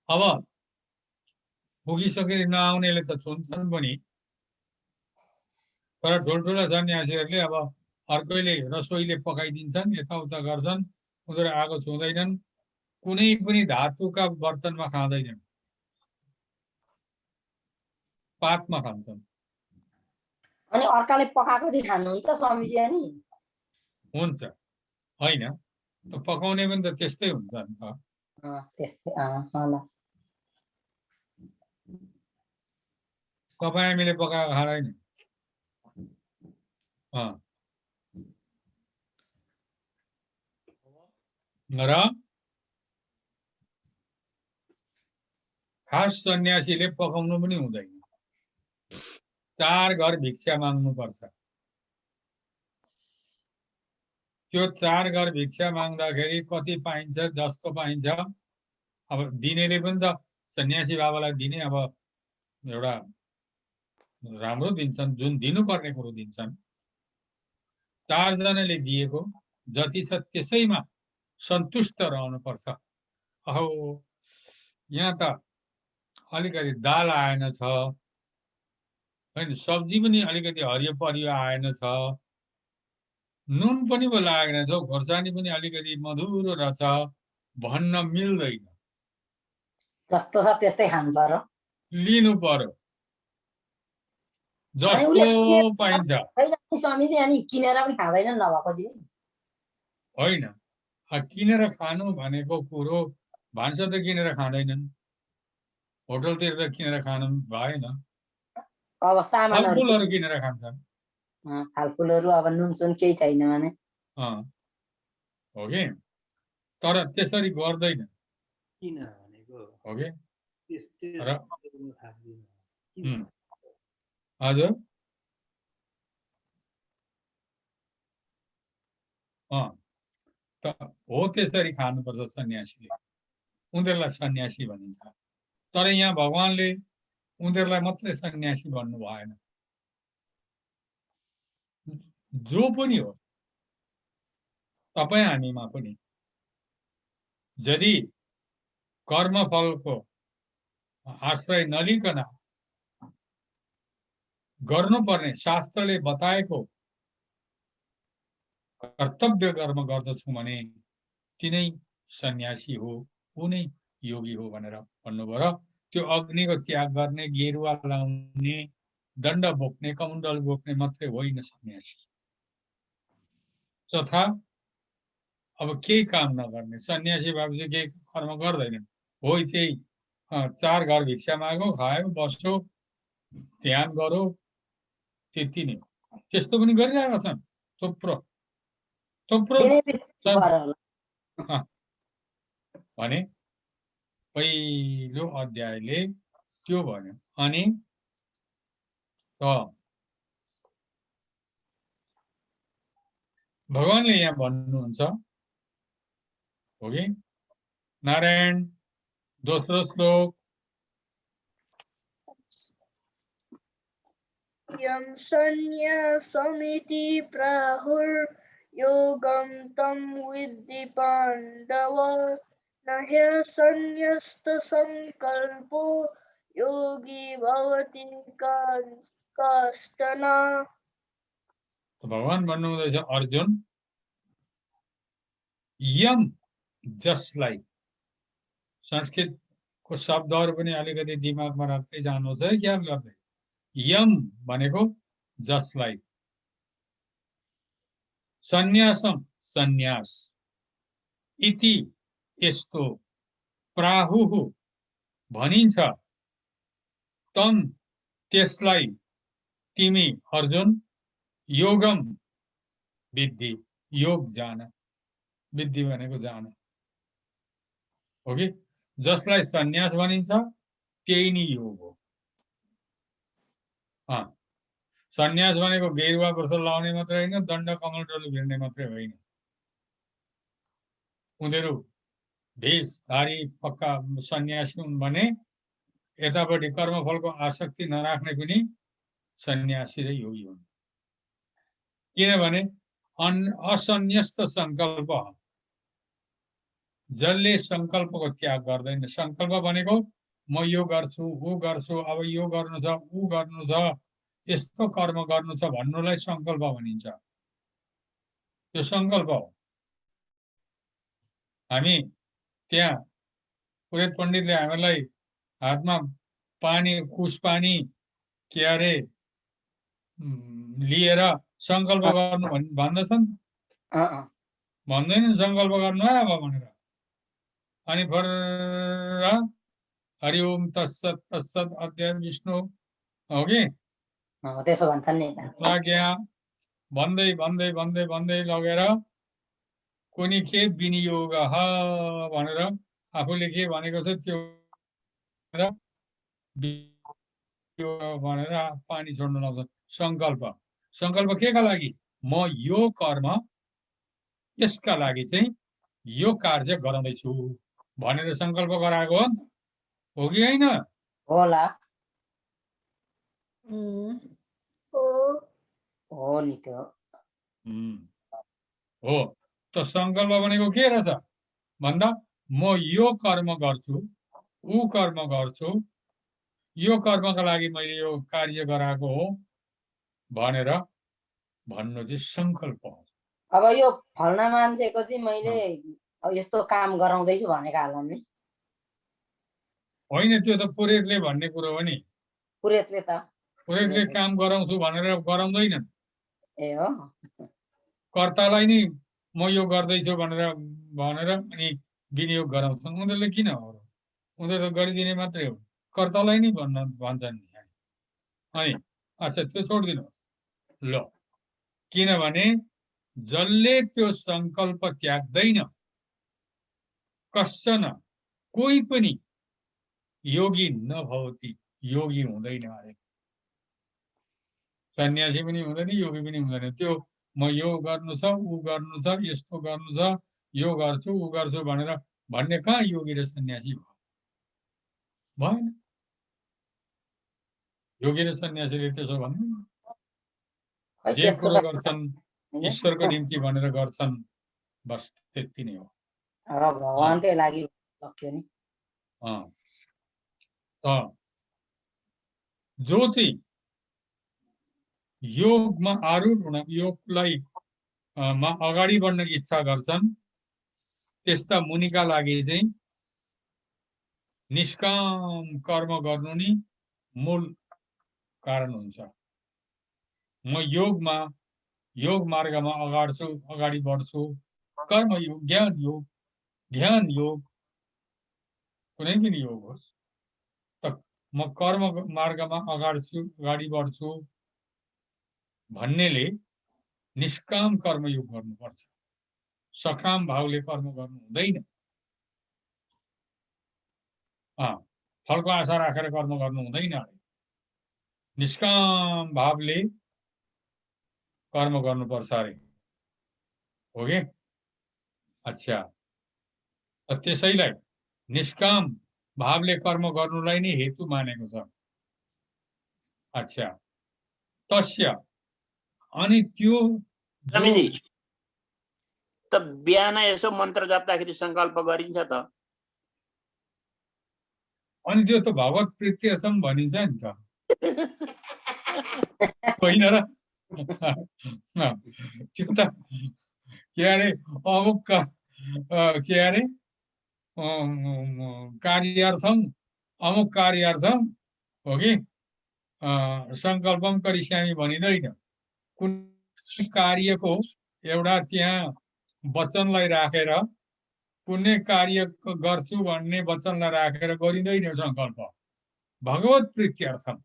Speaker 1: अब पुगिसकेर नआउनेले त छुन्छन् पनि, तर ठुल्ठुला सन्यासीहरूले अब अर्कैले रसोईले पकाइदिन्छन्, यताउता गर्छन्, उनीहरू आगो छुँदैनन्। कुनै पनि धातुका बर्तनमा खाँदैनन्, पातमा खान्छन्।
Speaker 5: अनि अर्काले पकाएको चाहिँ खानुहुन्छ स्वामीजी? अनि
Speaker 1: हुन्छ होइन त पकाउने पनि त त्यस्तै हुन्छ नि त।
Speaker 5: त्यस्तै होला।
Speaker 1: तपाईँ हामीले पकाएको खाँदैन। र खास सन्यासीले पकाउनु पनि हुँदैन। 4 घर भिक्षा माग्नुपर्छ। त्यो 4 घर भिक्षा माग्दाखेरि कति पाइन्छ, जस्तो पाइन्छ। अब दिनेले पनि त सन्यासी बाबालाई दिने अब एउटा राम्रो दिन्छन्, जुन दिनुपर्ने कुरो दिन्छन्। 4 जनाले दिएको जति छ त्यसैमा सन्तुष्ट रहनुपर्छ। अहो यहाँ त अलिकति दाल आएन छ, हैन सब्जी पनि अलिकति हरियो परियो आएन छ, नुन पनि लागेन छ, खोर्सानी पनि अलिकति मधुरो रहेछ भन्न मिल्दैन।
Speaker 5: जस्तो छ त्यस्तै खानु पर्यो,
Speaker 1: लिनु पर्यो जस्तो पाइन्छ।
Speaker 5: स्वामीजी अनि किनेर पनि खाँदैनन् नभएको जिनिस
Speaker 1: होइन। किनेर खानु भनेको कुरो भान्सा त किनेर खाँदैनन्, होटलतिर त किनेर खानु भएन।
Speaker 5: अब सामानहरु
Speaker 1: फलफुलहरू किनेर खान्छन्।
Speaker 5: फलफुलहरु अब नुनसुन केही छैन भने
Speaker 1: हो कि, तर त्यसरी गर्दैन।
Speaker 2: किन भनेको
Speaker 1: हो कि
Speaker 2: त्यस्तै
Speaker 1: हजुर त हो त्यसरी खानुपर्छ सन्यासीले। उनीहरूलाई सन्यासी भनिन्छ। तर यहाँ भगवानले उनीहरूलाई मात्रै सन्यासी भन्नु भएन। जो पनि हो, तपाईँ हामीमा पनि यदि कर्मफलको आश्रय नलिकन गर्नुपर्ने शास्त्रले बताएको कर्तव्य कर्म गर्दछौँ भने तिनै सन्यासी हो, कुनै योगी हो भनेर भन्नुभयो। र त्यो अग्निको त्याग गर्ने, गेरुवा लाउने, दण्ड बोक्ने, कमण्डल बोक्ने मात्रै होइन सन्यासी। तथा अब केही काम नगर्ने सन्यासी भएपछि केही कर्म गर्दैनन्। हो त्यही 4 घर भिक्षा मागो, खायो, बस्यो, ध्यान गरो, त्यति नै हो। त्यस्तो पनि गरिरहेका छन् थुप्रो थुप्रो
Speaker 5: दिनै बित्दै
Speaker 1: छन्।
Speaker 5: भएर होला।
Speaker 1: भने पहिलो अध्यायले त्यो भन्यो। अनि भगवानले यहाँ भन्नुहुन्छ हो कि नारायण दोस्रो श्लोक
Speaker 7: यं सन्न्यासमिति प्राहुर्योगं तं विद्धि पाण्डव न ह्यसन्न्यस्तसंकल्पो योगी भवति कश्चन।
Speaker 1: भगवान भन्नुहुँदैछ अर्जुन यम जसलाई संस्कृतको शब्दहरू पनि अलिकति दिमागमा राख्दै जानुहोस् है क्या गर्दै। यम भनेको जसलाई सन्यासम सन्यास इति यस्तो प्राहुः भनिन्छ तम त्यसलाई तिमी अर्जुन योगम विद्धि योग जान। विद्धि भनेको जान हो कि जसलाई सन्यास भनिन्छ त्यही नै योग हो। सन्यास भनेको गेरुवा वस्त्र लाउने मात्रै होइन, दण्ड कमलडोलो भिर्ने मात्रै होइन। उनीहरू भेषधारी पक्का सन्यासी हुन् भने यतापट्टि कर्मफलको आसक्ति नराख्ने पनि सन्यासी र योगी हुन्। किनभने असन्यस्त संकल्प जसले संकल्पको त्याग गर्दैन। संकल्प भनेको म यो गर्छु ऊ गर्छु, अब यो गर्नु छ ऊ गर्नु छ, यस्तो कर्म गर्नु छ भन्नुलाई संकल्प भनिन्छ। यो संकल्प हो। हामी त्यहाँ पुरोहित पण्डितले हामीलाई हातमा पानी कुश पानी के अरे लिएर संकल्प गर्नु भन्दछन्, भन्दैनन् संकल्प गर्नु है अब भनेर। अनि फर्र हरि ओम तत्सत तत्सत अध्याय विष्णु हो कि
Speaker 5: त्यसो भन्छन् नि
Speaker 1: लाग्या भन्दै भन्दै भन्दै भन्दै लगेर कुनै के विनियोग भनेर आफूले के भनेको छ त्यो भनेर पानी छोड्न लाउँछ। संकल्प संकल्प केका लागि? म यो कर्म यसका लागि चाहिँ यो कार्य गराउँदैछु भनेर संकल्प गराएको हो कि होइन?
Speaker 5: होला
Speaker 7: हो
Speaker 5: नि त्यो
Speaker 1: हो। त संकल्प भनेको के रहेछ भन्दा म यो कर्म गर्छु ऊ कर्म गर्छु, यो कर्मका लागि मैले यो कार्य गराएको हो भनेर भन्नु चाहिँ संकल्प हो।
Speaker 5: अब यो फल्ना मान्छेको चाहिँ मैले यस्तो काम गराउँदैछु भनेको हालौँ नि।
Speaker 1: होइन, त्यो त पुरोहितले भन्ने कुरो हो नि। पुरोहितले काम गराउँछु भनेर गराउँदैनन्।
Speaker 5: ए हो,
Speaker 1: कर्तालाई नि म यो गर्दैछु भनेर अनि विनियोग गराउँछन्। उनीहरूले किन हो? उनीहरू त गरिदिने मात्रै हो, कर्तालाई नै भन्छन् नि। अनि अच्छा त्यो छोडिदिनुहोस् ल, किनभने जसले त्यो संकल्प त्याग्दैन कश्चन कोही पनि योगी नभवति, योगी हुँदैन अरे। सन्यासी पनि हुँदैन, योगी पनि हुँदैन। त्यो म यो गर्नु छ ऊ गर्नु छ यस्तो गर्नु छ यो गर्छु ऊ गर्छु भनेर भन्ने कहाँ योगी र सन्यासी भयो? भएन। योगी र सन्यासीले त्यसो भन्दैन। जे कुरो गर्छन् ईश्वरको निम्ति भनेर गर्छन्, बस त्यति नै हो।
Speaker 5: भगवानकै लागि सक्यो नि।
Speaker 1: जो चाहिँ योगमा आरूढ हुन, योगलाई मा अगाडि बढ्न इच्छा गर्छन् त्यस्ता मुनिका लागि चाहिँ निष्काम कर्म गर्नु नि मूल कारण हुन्छ। म योग मार्गमा अगाडि बढ्छु। कर्म योग, ध्यान योग कुनै पनि योग होस्, म कर्म मार्गमा अगाडि बढ्छु। भन्नेले निष्काम कर्मयोग गर्नुपर्छ, सकाम भावले कर्म गर्नु हुँदैन। फलको आशा राखेर कर्म गर्नु हुँदैन। निष्काम भावले कर्म गर्नुपर्छ अरे, हो कि? अच्छा, त्यसैलाई निष्काम भावले कर्म गर्नुलाई नै हेतु मानेको छ। अच्छा, तस्य अनि त्यो
Speaker 8: स्वामीजी त बिहान यसो मन्त्र जप्दाखेरि संकल्प गरिन्छ त?
Speaker 1: अनि त्यो त भगवत प्रीत्यर्थम भनिन्छ नि त, होइन र? त्यो त के अरे अमुक के अरे कार्यार्थम अमुक कार्यार्थम हो कि संकल्पम करिष्यामि भनिँदैन। कुन कार्यको एउटा त्यहाँ वचनलाई राखेर, कुनै कार्य गर्छु भन्ने वचनलाई राखेर गरिँदैन संकल्प। भगवत प्रीत्यर्थम,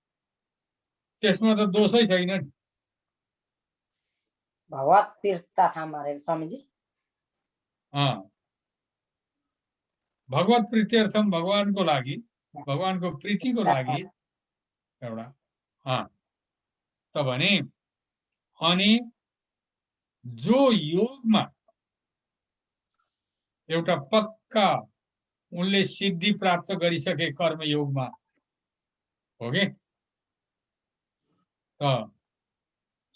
Speaker 1: त्यसमा त दोषै छैन नि।
Speaker 5: भगवत तीर्थाथम अरे स्वामीजी।
Speaker 1: भगवत प्रीत्यर्थम, भगवानको लागि, भगवानको प्रीतिको लागि एउटा। त भने अनि जो योगमा एउटा पक्का उनले सिद्धि प्राप्त गरिसके कर्मयोगमा, हो कि?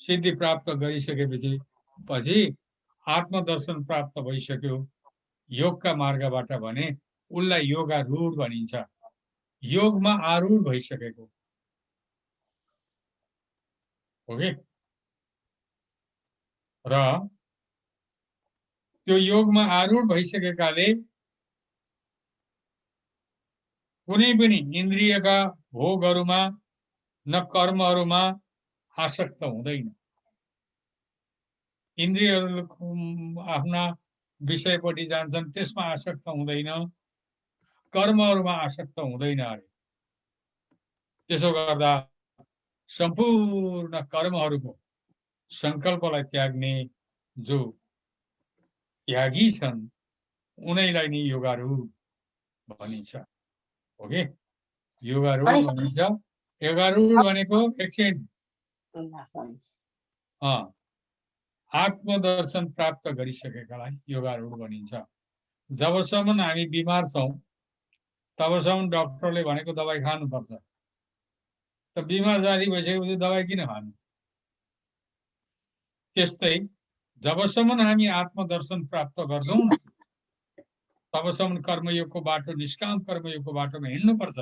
Speaker 1: सिद्धि प्राप्त गरिसकेपछि आत्मदर्शन प्राप्त भइसक्यो योगका मार्गबाट भने उसलाई योगारूढ भनिन्छ। योगमा आरूढ भइसकेको, हो कि? र त्यो योगमा आरूढ भइसकेकाले कुनै पनि इन्द्रियका भोगहरूमा न कर्महरूमा आसक्त हुँदैन। इन्द्रियहरू आफ्ना विषयपट्टि जान्छन्, त्यसमा आसक्त हुँदैन, कर्महरूमा आसक्त हुँदैन अरे। त्यसो गर्दा सम्पूर्ण कर्महरूको संकल्पलाई त्याग्ने जो त्यागी छन् उनैलाई नै योगारूढ भनिन्छ, हो कि? योगारूढ भनिन्छ। योगारूढ भनेको एकछिन आत्मदर्शन प्राप्त गरिसकेकालाई योगारूढ भनिन्छ। जबसम्म हामी बिमार छौं तबसम्म डाक्टरले भनेको दबाई खानुपर्छ। त बिमार जाती भइसकेपछि दबाई किन खानु? त्यस्तै जबसम्म हामी आत्मदर्शन प्राप्त गर्छौं तबसम्म कर्मयोगको बाटो, निष्काम कर्मयोगको बाटोमा हिँड्नुपर्छ।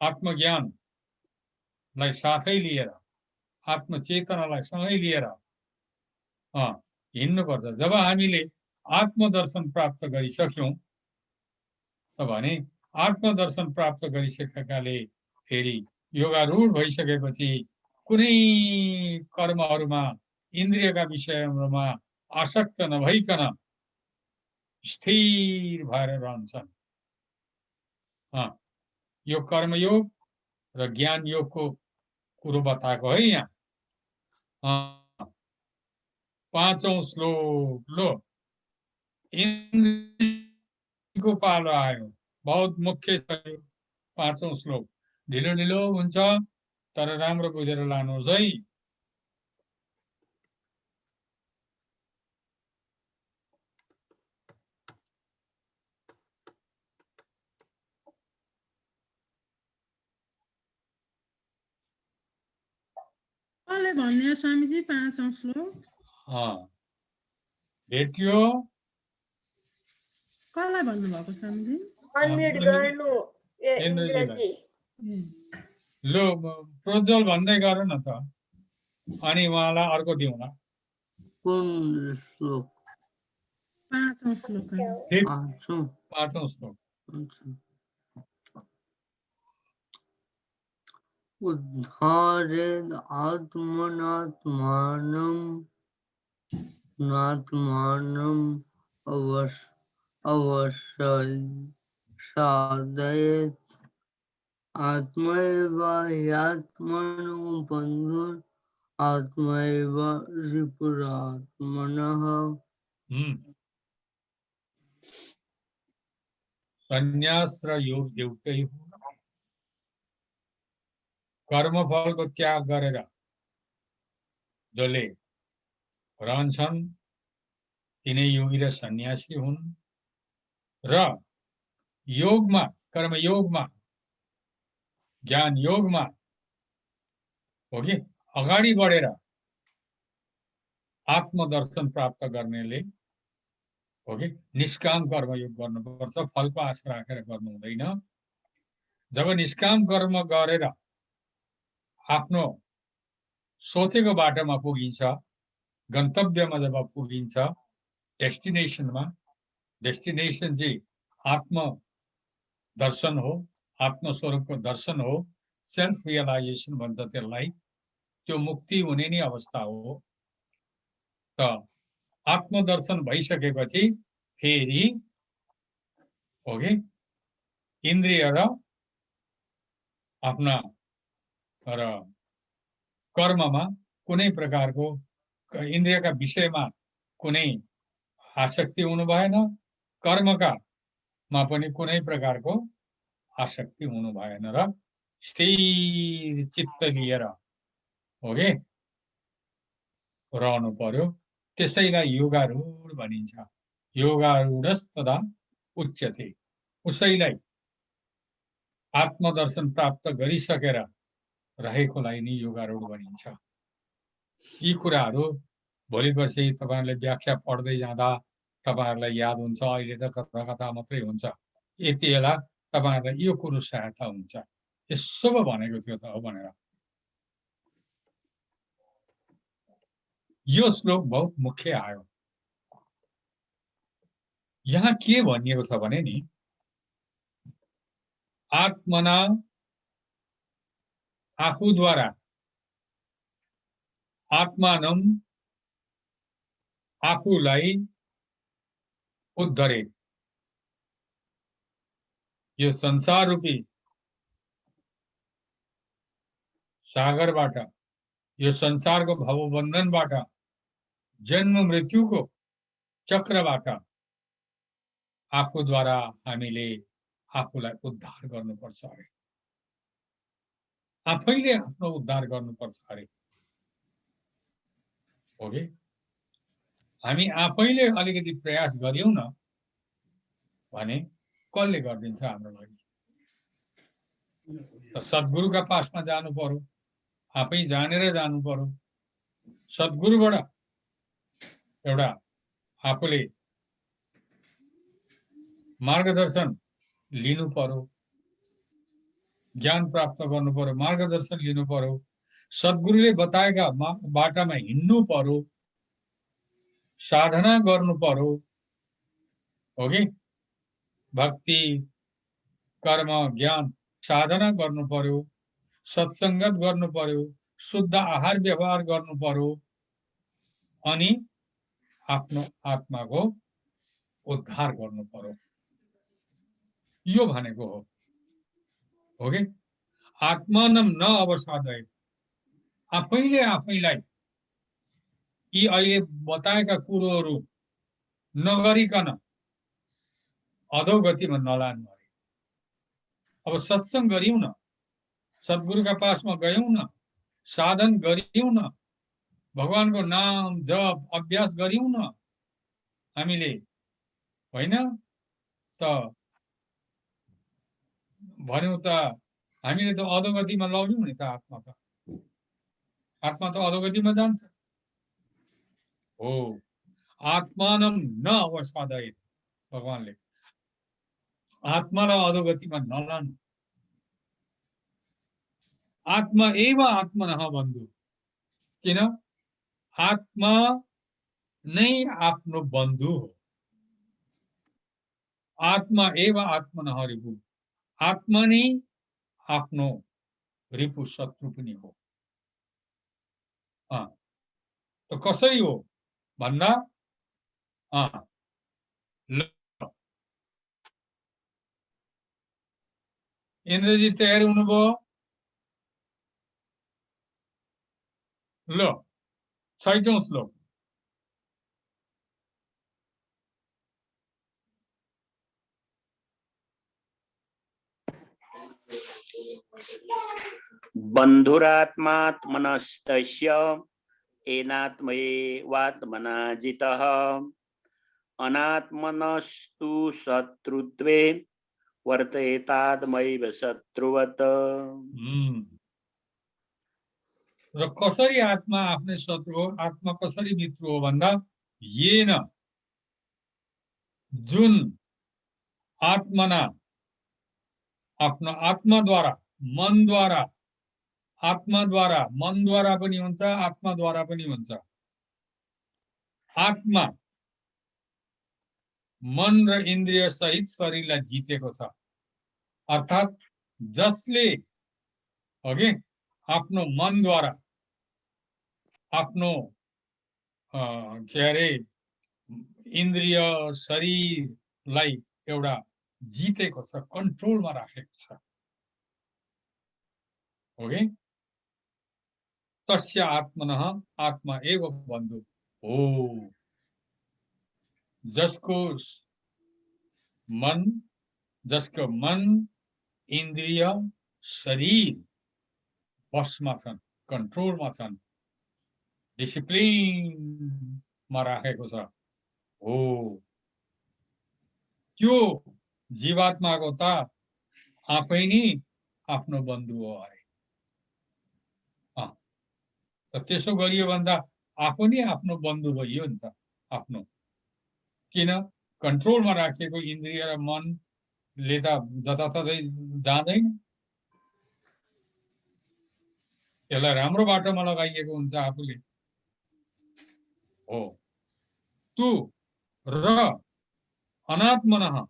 Speaker 1: आत्मज्ञानलाई साथै लिएर, आत्मचेतनालाई सँगै लिएर हिँड्नुपर्छ। जब हामीले आत्मदर्शन प्राप्त गरिसक्यौं त भने आत्मदर्शन प्राप्त गरिसकेकाले फेरि योगारूढ भइसकेपछि कुनै कर्महरूमा, इन्द्रियका विषयहरूमा आसक्त नभइकन स्थिर भएर रहन्छन्। यो कर्मयोग र ज्ञान योगको कुरो बताएको है यहाँ। पाँचौं श्लोक लो, इन्द्रियको पालो आयो, बहुत मुख्य छ यो पाँचौं श्लोक। ढिलो ढिलो हुन्छ तर राम्रो बुझेर लानुहोस् है।
Speaker 3: कसले भन्यो स्वामीजी पाँचौं श्लोक?
Speaker 1: भेट्यो?
Speaker 3: कसलाई भन्नुभएको स्वामीजी?
Speaker 7: अनम्युट गर्नु इन्द्रजी।
Speaker 1: लो प्रोज्वल भन्दै गर न त, अनि उहाँलाई अर्को दिउँला।
Speaker 4: कुन श्लोक?
Speaker 3: पाँचौं श्लोक।
Speaker 1: पाँचौं श्लोक।
Speaker 4: उद्धारेद आत्मनात्मानं अवसादयेत् आत्मैव ह्यात्मनो बन्धुः आत्मैव रिपुरात्मनः।
Speaker 1: संन्यास र योग एउटै हो। कर्मफलको त्याग गरेर जसले रहन्छन् तिनै योगी र सन्यासी हुन् र योगमा कर्मयोगमा ज्ञान योगमा हो कि अगाडि बढेर आत्मदर्शन प्राप्त गर्नेले हो कि निष्काम कर्मयोग गर्नुपर्छ, फलको आशा राखेर गर्नु हुँदैन। जब निष्काम कर्म गरेर आफ्नो सोचेको बाटोमा पुगिन्छ, गन्तव्यमा जब पुगिन्छ, डेस्टिनेसनमा, डेस्टिनेसन चाहिँ आत्म दर्शन हो, आत्मस्वरूपको दर्शन हो, सेल्फ रियलाइजेसन भन्छ त्यसलाई। त्यो मुक्ति हुने नै अवस्था हो। त आत्मदर्शन भइसकेपछि फेरि हो कि इन्द्रिय र आफ्ना र कर्ममा कुनै प्रकारको इन्द्रियका विषयमा कुनै आसक्ति हुनु भएन, कर्मका मा पनि कुनै प्रकारको आसक्ति हुनु भएन र स्थिर चित्त लिएर हो कि रहनु पर्यो। त्यसैलाई योगारूढ भनिन्छ। योगारूढस्तदा उच्यते। उसैलाई आत्मदर्शन प्राप्त गरिसकेर रहेकोलाई नै योगारूढ भनिन्छ। यी कुराहरू भोलि पर्सि तपाईहरुले व्याख्या पढ्दै जाँदा तपाईहरुलाई याद हुन्छ। अहिले त कथा कथा मात्रै हुन्छ। यति बेला तपाईहरुलाई यो कुरो सहायता हुन्छ। यसो पो भनेको थियो त हो भनेर। यो श्लोक बहुत मुख्य आयो। यहाँ के भनिएको छ भने नि आत्मना आफूद्वारा आत्मानम आफूलाई उद्धरे। यो संसार रूपी सागरबाट, यो संसारको भवबन्धनबाट, जन्म मृत्युको चक्रबाट आफूद्वारा हामीले आफूलाई उद्धार गर्नुपर्छ अरे। आफैले आफ्नो उद्धार गर्नुपर्छ अरे। ओके, हामी आफैले अलिकति प्रयास गर्यौं न भने कसले गरिदिन्छ हाम्रो लागि? सद्गुरुका पासमा जानु पर्यो, आफै जानेर जानु पर्यो। सद्गुरुबाट एउटा आफूले मार्गदर्शन लिनु पर्यो, ज्ञान प्राप्त गर्नु पर्यो, मार्गदर्शन लिनु पर्यो, सद्गुरुले बताएका बाटामा हिँड्नु पर्यो, साधना गर्नु पर्यो। हो कि भक्ति कर्म ज्ञान साधना गर्नु पर्यो, सत्संगत गर्नु पर्यो, शुद्ध आहार व्यवहार गर्नु पर्यो, अनि आफ्नो आत्माको उद्धार गर्नु पर्यो। यो भनेको हो। हो कि आत्मानम न अवसादय। आफैले आफैलाई यी अहिले बताएका कुरोहरू नगरिकन अधोगतिमा नलानु अरे। अब सत्संग गरियौं न, सद्गुरुका पासमा गयौं न, साधन गरियौं न, भगवानको नाम जप अभ्यास गरियौं न हामीले, होइन त भन्यौ त हामीले त अधोगतिमा लग्यौं नि त। आत्मा त अधोगतिमा जान्छ। हो, आत्मानम न अवसादय। भगवानले आत्मालाई अधोगतिमा नलानु। आत्मा एव आत्मनः बन्धु। किन? आत्मा नै आफ्नो बन्धु हो। आत्मा एव आत्मनः रिपु। आत्मा नै आफ्नो रिपु शत्रु पनि हो। त कसरी हो भन्दा इन्द्रजी तयारी हुनुभयो? ल 6औं श्लोक।
Speaker 8: बन्धुरात्मात्मनस्तस्य येनात्मैवात्मना जितः अनात्मनस्तु शत्रुत्वे वर्तेतात्मैव शत्रुवत्।
Speaker 1: र कसरी आत्मा आफ्नै शत्रु हो, आत्मा कसरी मित्र हो भन्दा येन, जुन आत्मना, आफ्नो आत्माद्वारा, मनद्वारा, आत्माद्वारा, मनद्वारा पनि हुन्छ, आत्माद्वारा पनि हुन्छ। आत्मा मन र इन्द्रिय सहित शरीरलाई जितेको छ। अर्थात् जसले अघि आफ्नो मनद्वारा आफ्नो के अरे इन्द्रिय शरीरलाई एउटा जितेको छ, कन्ट्रोलमा राखेको छ। ओके, तस्य आत्मनः आत्मा एव बन्धु हो। जसको मन इन्द्रिय शरीर बसमा छन्, कन्ट्रोलमा छन्, डिसिप्लिनमा राखेको छ हो, त्यो जीवात्माको त आफै नै आफ्नो बन्धु हो अरे। त्यसो गरियो भन्दा आफू नै आफ्नो बन्धु भइयो नि त। आफ्नो किन कन्ट्रोलमा राखेको इन्द्रिय र मनले त जताततै जाँदैन, त्यसलाई राम्रो बाटोमा लगाइएको हुन्छ आफूले हो। तु र अनात्मनः,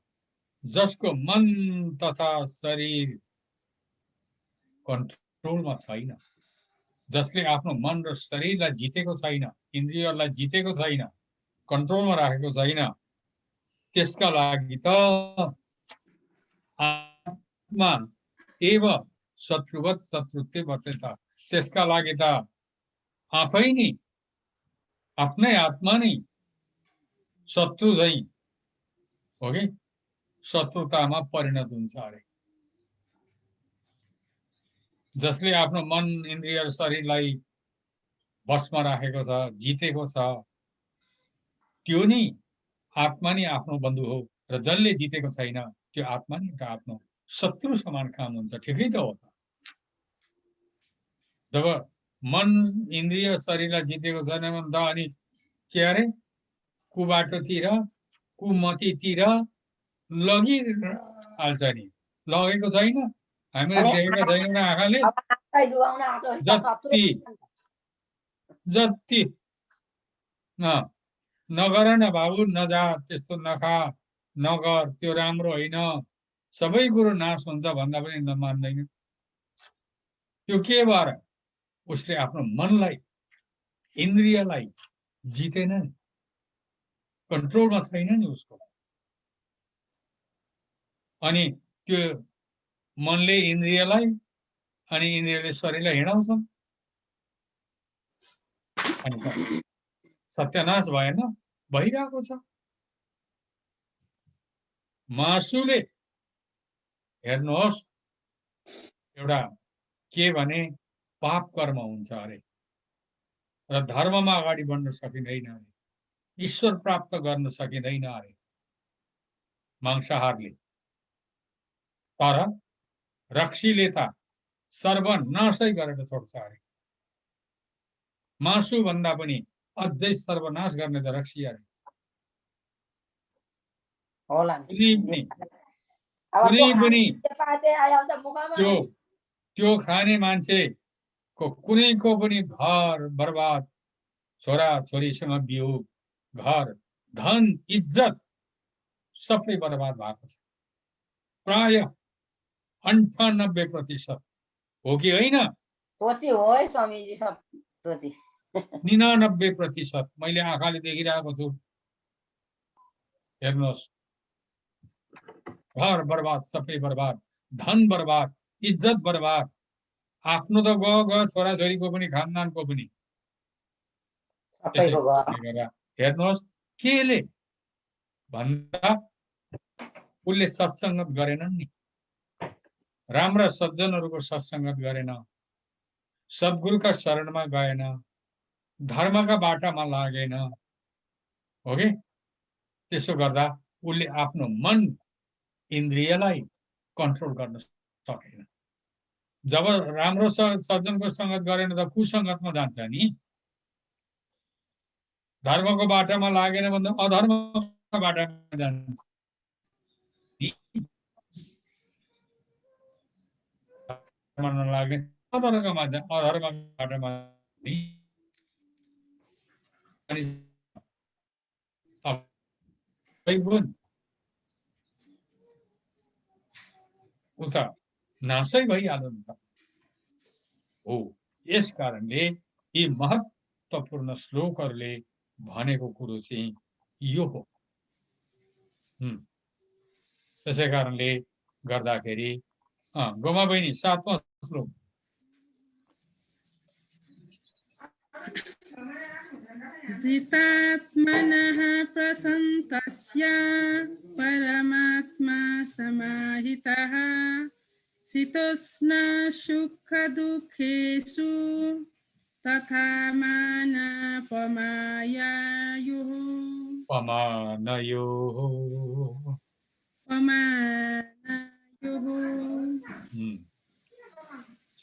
Speaker 1: जसको मन तथा शरीर कन्ट्रोलमा छैन, जसले आफ्नो मन र शरीरलाई जितेको छैन, इन्द्रियलाई जितेको छैन, कन्ट्रोलमा राखेको छैन, त्यसका लागि त आत्मा एव शत्रुवत् शत्रुत्वे वर्तेत। त्यसका लागि त आफै नै, आफ्नै आत्मा नै शत्रु झैं हो कि शत्रुतामा परिणत हुन्छ अरे। जसले आफ्नो मन इन्द्रिय शरीरलाई बसमा राखेको छ, जितेको छ, त्यो नै आत्मा नै आफ्नो बन्धु हो। र जसले जितेको छैन, त्यो आत्मा नै आफ्नो शत्रु समान काम हुन्छ। ठिकै त हो त। जब मन इन्द्रिय शरीरलाई जितेको छैन भने त अनि के अरे कुबाटोतिर, कुमतीतिर लगिहाल्छ नि। लगेको छैन, हामीले देखेका छैनौँ आँखाले। जति नगर न बाबु, नजा, त्यस्तो नखा, नगर, त्यो राम्रो होइन, सबै कुरो नाश हुन्छ भन्दा पनि नमान्दैन। त्यो के भएर? उसले आफ्नो मनलाई, इन्द्रियलाई जितेन नि, कन्ट्रोलमा छैन नि उसको। अनि त्यो मनले इन्द्रियलाई अनि इन्द्रियले शरीरलाई हिँडाउँछन्। अनि सत्यानाश भएन? भइरहेको छ। मासुले हेर्नुहोस्, एउटा के भने पाप कर्म हुन्छ अरे, र धर्ममा अगाडि बढ्न सकिँदैन अरे, ईश्वर प्राप्त गर्न सकिँदैन अरे मांसाहारले। तर रक्सीले त सर्वनाशै गरेर छोड्छ अरे। मासु भन्दा पनि अझै सर्वनाश गर्ने त रक्सी अरे। कुनै पनि त्यो खाने मान्छेको कुनैको पनि घर बर्बाद, छोरा छोरीसँग बिउ, घर धन इज्जत सबै बर्बाद भएको छ। प्राय 98% हो कि होइन?
Speaker 5: तोची हो है स्वामीजी, सब तोची।
Speaker 1: 99% मैले आँखाले देखिरहेको छु। हेर्नुहोस्, घर बर्बाद, सबै बर्बाद, धन बर्बाद, इज्जत बर्बाद, आफ्नो त गयो छोराछोरीको पनि खानदानको पनि। त्यसै
Speaker 5: सबैको गयो।
Speaker 1: कारणले गर्दा हेर्नुहोस् केले भन्दा उसले सत्सङ्गत गरेनन् नि, राम्रा सज्जनहरूको सत्सङ्गत गरेन, सद्गुरुका शरणमा गएन, धर्मका बाटामा लागेन, हो कि? त्यसो गर्दा उसले आफ्नो मन इन्द्रियलाई कन्ट्रोल गर्न सकेन। जब राम्रो सज्जनको सङ्गत गरेन त कुसङ्गतमा जान्छ नि। धर्मको बाटामा लागेन भन्दा अधर्मको बाटामा जान्छ। नलाग्ने अधर्मको बाटामा उता नासै भइहाल्यो नि त। हो, यस कारणले यी महत्त्वपूर्ण श्लोकहरूले भनेको कुरो चाहिँ यो हो। त्यसै कारणले गर्दाखेरि गोमा बहिनी 7वां श्लोक।
Speaker 3: जितात्मनः प्रसन्तस्य परमात्मा समाहितः शीतोष्ण सुखदुःखेषु तथा मानापमानयोः।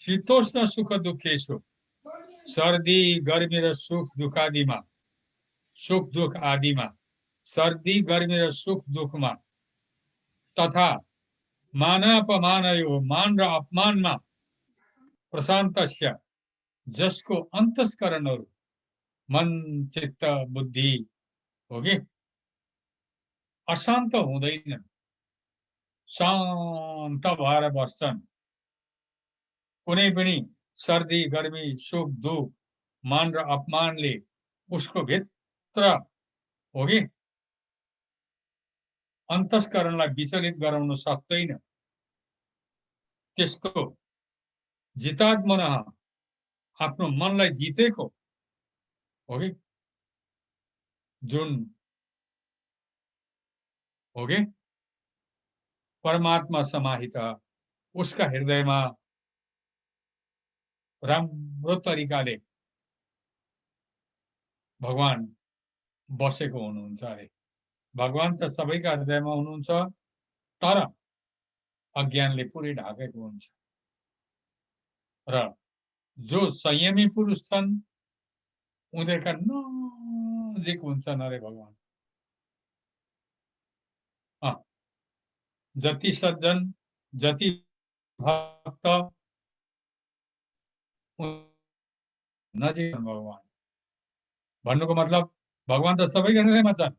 Speaker 1: शीतोष्ण सुख दुःखेषु, सर्दी गर्मी र सुख दुःखादिमा, सुख दुःख आदिमा, सर्दी गर्मी र सुख दुःखमा, तथा मानापमानयो, मान र अपमानमा, प्रशान्तस्य, जसको अन्तस्करणहरू मन चित्त बुद्धि हो कि अशान्त हुँदैनन्, शान्त भएर बस्छन्। कुनै पनि सर्दी गर्मी सुख दुःख मान र अपमानले उसको भित्र हो कि अन्तस्करणलाई विचलित गराउन सक्दैन। त्यस्तो जितात्मनः, आफ्नो मनलाई जितेको हो कि जुन हो कि परमात्मा समाहित, उसका हृदयमा राम्रो तरिकाले भगवान बसेको हुनुहुन्छ अरे। भगवान त सबैका हृदयमा हुनुहुन्छ, तर अज्ञानले पुरै ढाकेको हुन्छ। र जो संयमी पुरुष छन् उनीहरूका नजिक हुन्छन् अरे भगवान। जति सज्जन, जति भक्त नजिक भगवान। भन्नुको मतलब भगवान त सबैका हृदयमा छन्,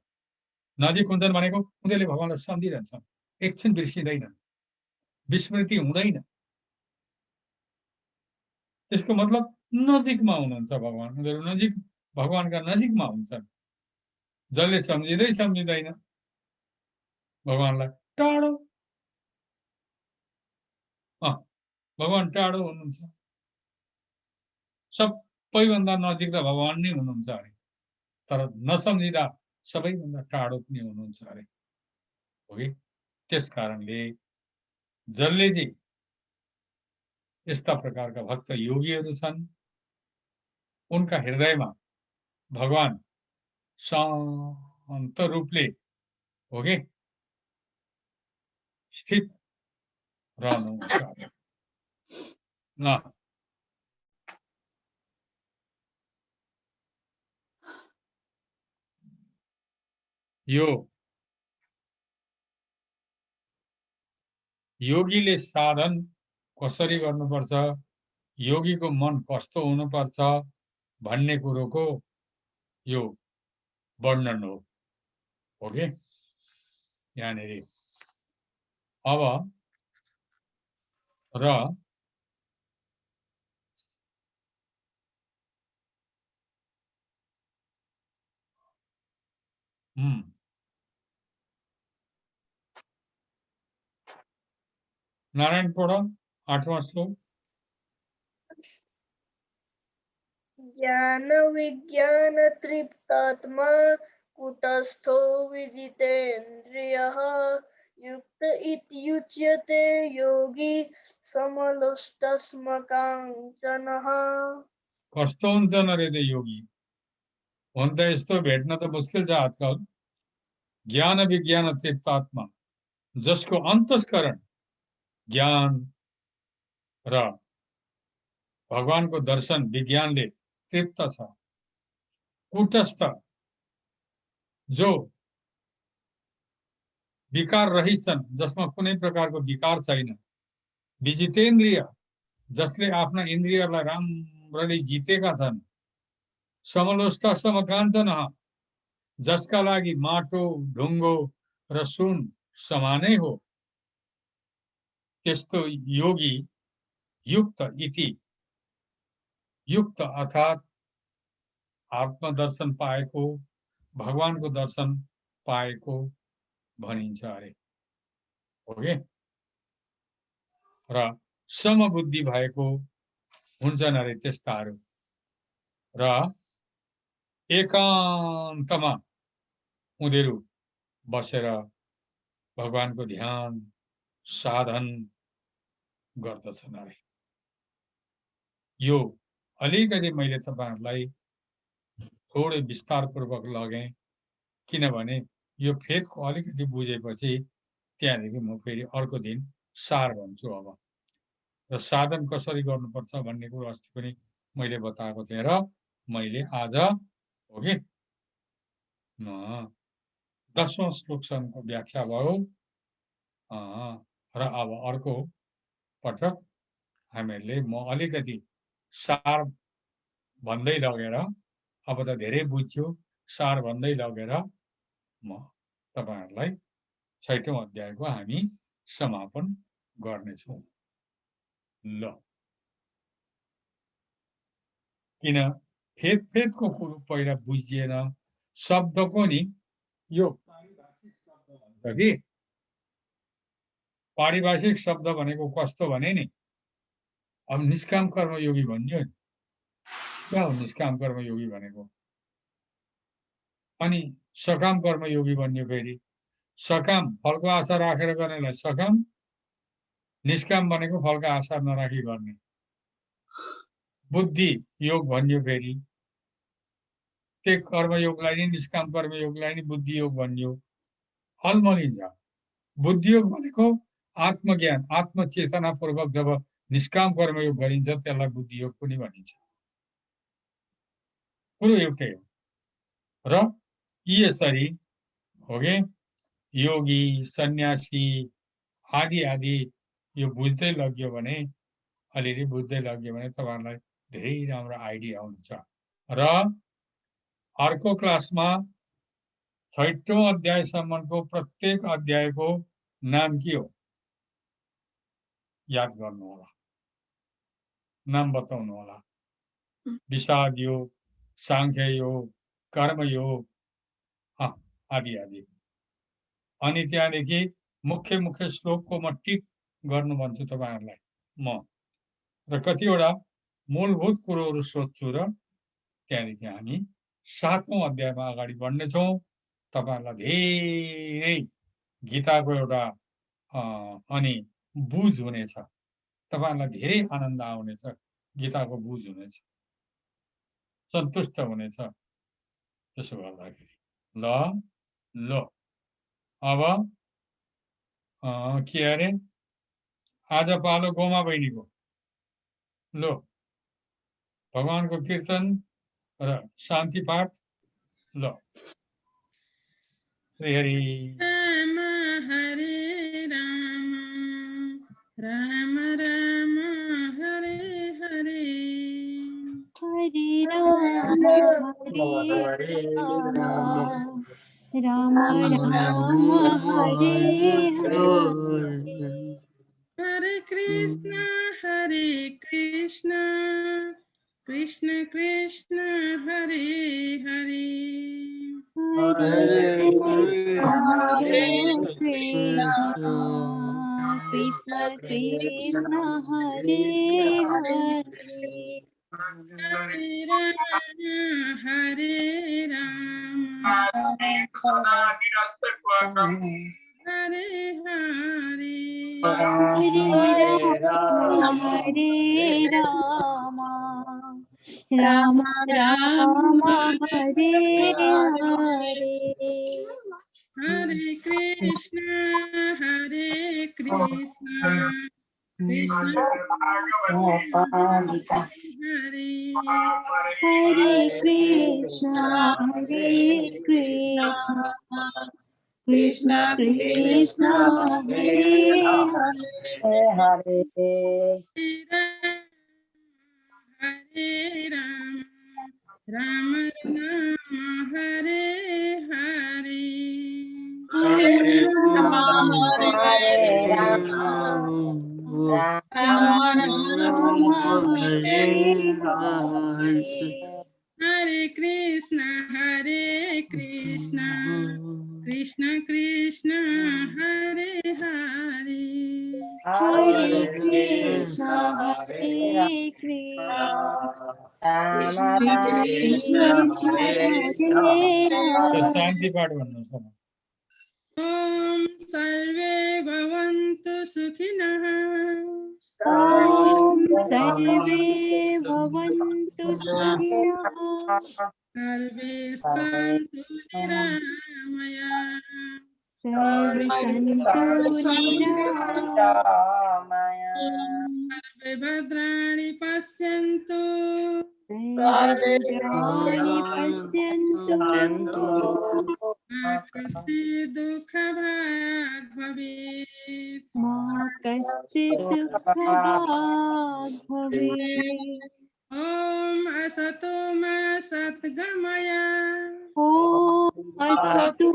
Speaker 1: नजिक हुन्छन् भनेको उनीहरूले भगवानलाई सम्झिरहन्छन्, एकछिन बिर्सिँदैनन्, विस्मृति हुँदैन। त्यसको मतलब नजिकमा हुनुहुन्छ भगवान, उनीहरू नजिक, भगवानका नजिकमा हुन्छन्। जसले सम्झिँदैन भगवानलाई, टाढो, भगवान टाढो हुनुहुन्छ। सबैभन्दा नजिक त भगवान नै हुनुहुन्छ अरे, तर नसम्झिँदा सबैभन्दा टाढो पनि हुनुहुन्छ अरे, हो कि? त्यस कारणले जसले चाहिँ यस्ता प्रकारका भक्त योगीहरू छन् उनका हृदयमा भगवान शान्त रूपले हो कि स्थित रहनुहुन्छ। यो योगीले साधन कसरी गर्नुपर्छ, योगीको मन कस्तो हुनुपर्छ भन्ने कुरोको यो वर्णन हो कि यहाँनिर। अब र नारायण पढ 8वां श्लोक।
Speaker 7: ज्ञान विज्ञान तृप्तात्मा कुटस्थो विजितेन्द्रियः युक्त इत्युच्यते योगी समलोष्टस्मकाञ्चनः।
Speaker 1: कस्तो हुन्छ न रे त्यो योगी? हुन त यस्तो भेट्न त मुस्किल छ आजकल। ज्ञान विज्ञान तृप्तात्मा, जसको अन्तस्करण ज्ञान र भगवानको दर्शन विज्ञानले तृप्त छ। कुटस्थ, जो विकार रहित छन्, जसमा कुनै प्रकारको विकार छैन। विजितेन्द्रिय, जसले आफ्ना इन्द्रियहरूलाई राम्ररी जितेका छन्। समलोष्ट समकाञ्चन, जसका लागि माटो ढुङ्गो र सुन समानै हो। त्यस्तो योगी युक्त इति, युक्त अर्थात् आत्मदर्शन पाएको, भगवानको दर्शन पाएको भनिन्छ अरे। हो के? र समबुद्धि भएको हुन्छन् अरे त्यस्ताहरू। र एकान्तमा उनीहरू बसेर भगवानको ध्यान साधन गर्दछन् अरे। यो अलिकति मैले तपाईहरुलाई थोरै विस्तारपूर्वक लगेँ, किनभने यो फेदको अलिकति बुझेपछि त्यहाँदेखि म फेरि अर्को दिन सार भन्छु अब। र साधन कसरी गर्नुपर्छ भन्ने कुरो अस्ति पनि मैले बताएको थिएँ र मैले आज हो कि 10वां श्लोकसम्मको व्याख्या भयो। र अब अर्को पटक हामीहरूले म अलिकति सार भन्दै लगेर, अब त धेरै बुझ्यो, सार भन्दै लगेर म तपाईहरुलाई 6औं अध्यायको हामी समापन गर्नेछौँ। ल, किन फेदको कुरो पहिला बुझिएन, शब्दको नि यो पारिभाषिक शब्द भनेको कस्तो भने नि, अब निष्काम कर्मयोगी भन्यो नि, क्या हो निष्काम कर्मयोगी भनेको? अनि सकाम कर्मयोगी भन्यो फेरि। सकाम फलको आशा राखेर गर्नेलाई सकाम, निष्काम भनेको फलको आशा नराखी गर्ने। बुद्धि योग भन्यो फेरि, त्यो कर्मयोगलाई नि निष्काम कर्मयोगलाई नि बुद्धि योग भन्यो। अलमलिन्छ। बुद्धि योग भनेको आत्मज्ञान, आत्मचेतना पूर्वक जब निष्काम कर्मयोग गरिन्छ त्यसलाई बुद्धि योग पनि भनिन्छ। कुरो एउटै हो। र यसरी हो के योगी सन्यासी आदि आदि यो बुझ्दै लग्यो भने, अलिअलि बुझ्दै लग्यो भने तपाईहरुलाई धेरै राम्रो आइडिया हुन्छ। र अर्को क्लासमा 6औं अध्यायसम्मको प्रत्येक अध्यायको नाम के हो याद गर्नु होला, नाम बताउनु होला। विषाद योग, सांख्य योग, कर्म योग, आदि आदि। अनि त्यहाँदेखि मुख्य मुख्य श्लोकको म टिक गर्नु भन्छु तपाईहरुलाई म, र कतिवटा मूलभूत कुरोहरू सोध्छु र त्यहाँदेखि हामी 7औं अध्यायमा अगाडि बढ्नेछौँ। तपाईहरुलाई धेरै गीताको एउटा अनि बुझ हुनेछ, तपाईहरुलाई धेरै आनन्द आउनेछ, गीताको बुझ हुनेछ, सन्तुष्ट हुनेछ। त्यसो गर्दाखेरि ल अब के अरे आज पालो गोमा बहिनीको। ल भगवानको कीर्तन र शान्ति पाठ। ल हरि हरि
Speaker 3: राम हरे राम राम राम हरे हरे
Speaker 6: हरे राम हरे राम राम हरे हरे
Speaker 3: हरे कृष्ण कृष्ण कृष्ण हरे हरे
Speaker 6: हरे कृष्ण हरे कृष्ण कृष्ण कृष्ण हरे हरे
Speaker 3: हरे राम हरे राम हरे हरे
Speaker 6: हरे राम हरे राम राम राम हरे हरे
Speaker 3: हरे कृष्ण कृष्ण हरे
Speaker 6: हरे कृष्ण कृष्ण कृष्ण हरे हरे
Speaker 3: हरे राम राम राम हरे हरे
Speaker 6: हरे राम
Speaker 5: हरे राम राम राम
Speaker 6: हरे
Speaker 3: हरे कृष्ण कृष्ण कृष्ण हरे हरे
Speaker 6: हरे कृष्ण कृष्ण
Speaker 5: राम
Speaker 6: कृष्ण हरे
Speaker 1: तो
Speaker 6: हरे
Speaker 1: शांति पाठ भन्नु छ
Speaker 3: ओम सर्वे भवन्तु सुखिनः
Speaker 6: ॐ सर्वे भवन्तु सुखिनः
Speaker 3: सर्वे सन्तु निरामयाः
Speaker 6: सर्वे सन्तु
Speaker 3: सर्वे भद्राणि पश्यन्तु
Speaker 6: सर्वे भद्राणि पश्यन्तु
Speaker 3: मा कश्चित् दुःखभाग् भवेत्
Speaker 6: मा कश्चित् दुःखभाग् भवेत्
Speaker 3: ॐ असतो मा सद्गमय
Speaker 6: ॐ अस्तु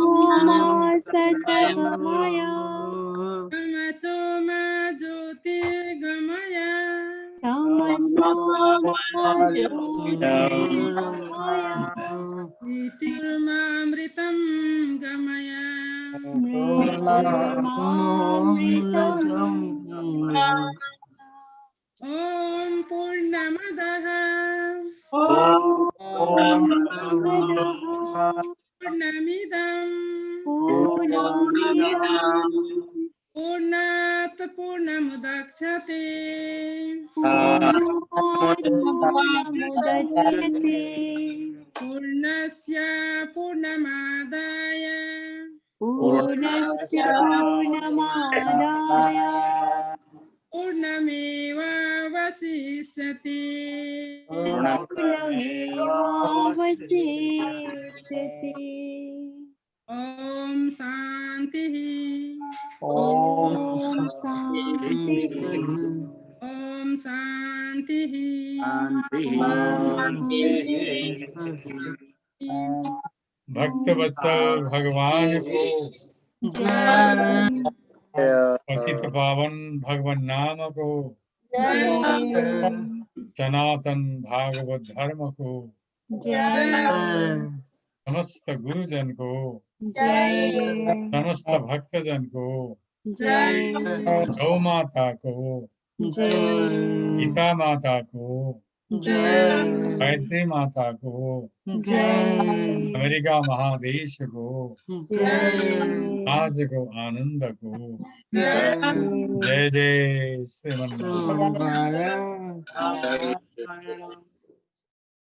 Speaker 6: मा सद्गमय
Speaker 3: तमसो मा ज्योतिर्गमय
Speaker 6: तमसो मा ज्योतिर्गमय
Speaker 3: मृत्युर्मामृतं गमय
Speaker 6: मृत्युर्मामृतम्
Speaker 3: ॐ पूर्णमदः
Speaker 6: पूर्णमदः
Speaker 3: पूर्णमिदं
Speaker 6: पूर्णमिदम्
Speaker 3: पूर्णात् पूर्णमुदच्यते
Speaker 6: पूर्णात् पूर्णमुदच्यते
Speaker 3: पूर्णस्य पूर्णमादाय
Speaker 6: पूर्णस्य पूर्णमादाय
Speaker 3: पूर्णमेवावशिष्यते
Speaker 6: पूर्णमेवावशिष्यते
Speaker 3: ॐ शान्तिः
Speaker 6: ॐ शान्तिः
Speaker 3: ॐ शान्तिः
Speaker 1: भक्तवत्सल भगवान को
Speaker 6: जय
Speaker 1: पतित पावन भगवान नाम को
Speaker 6: जय
Speaker 1: सनातन भागवत धर्म को
Speaker 6: जय
Speaker 1: समस्त गुरुजन को
Speaker 6: जय
Speaker 1: समस्त भक्तजन को
Speaker 6: जय
Speaker 1: गौ माता को
Speaker 6: जय
Speaker 1: पिता माता को
Speaker 6: जय
Speaker 1: गायत्री माता को
Speaker 6: जय
Speaker 1: अमेरिका महादेश को आज को आनंद को जय जय श्रीमन
Speaker 4: Bye.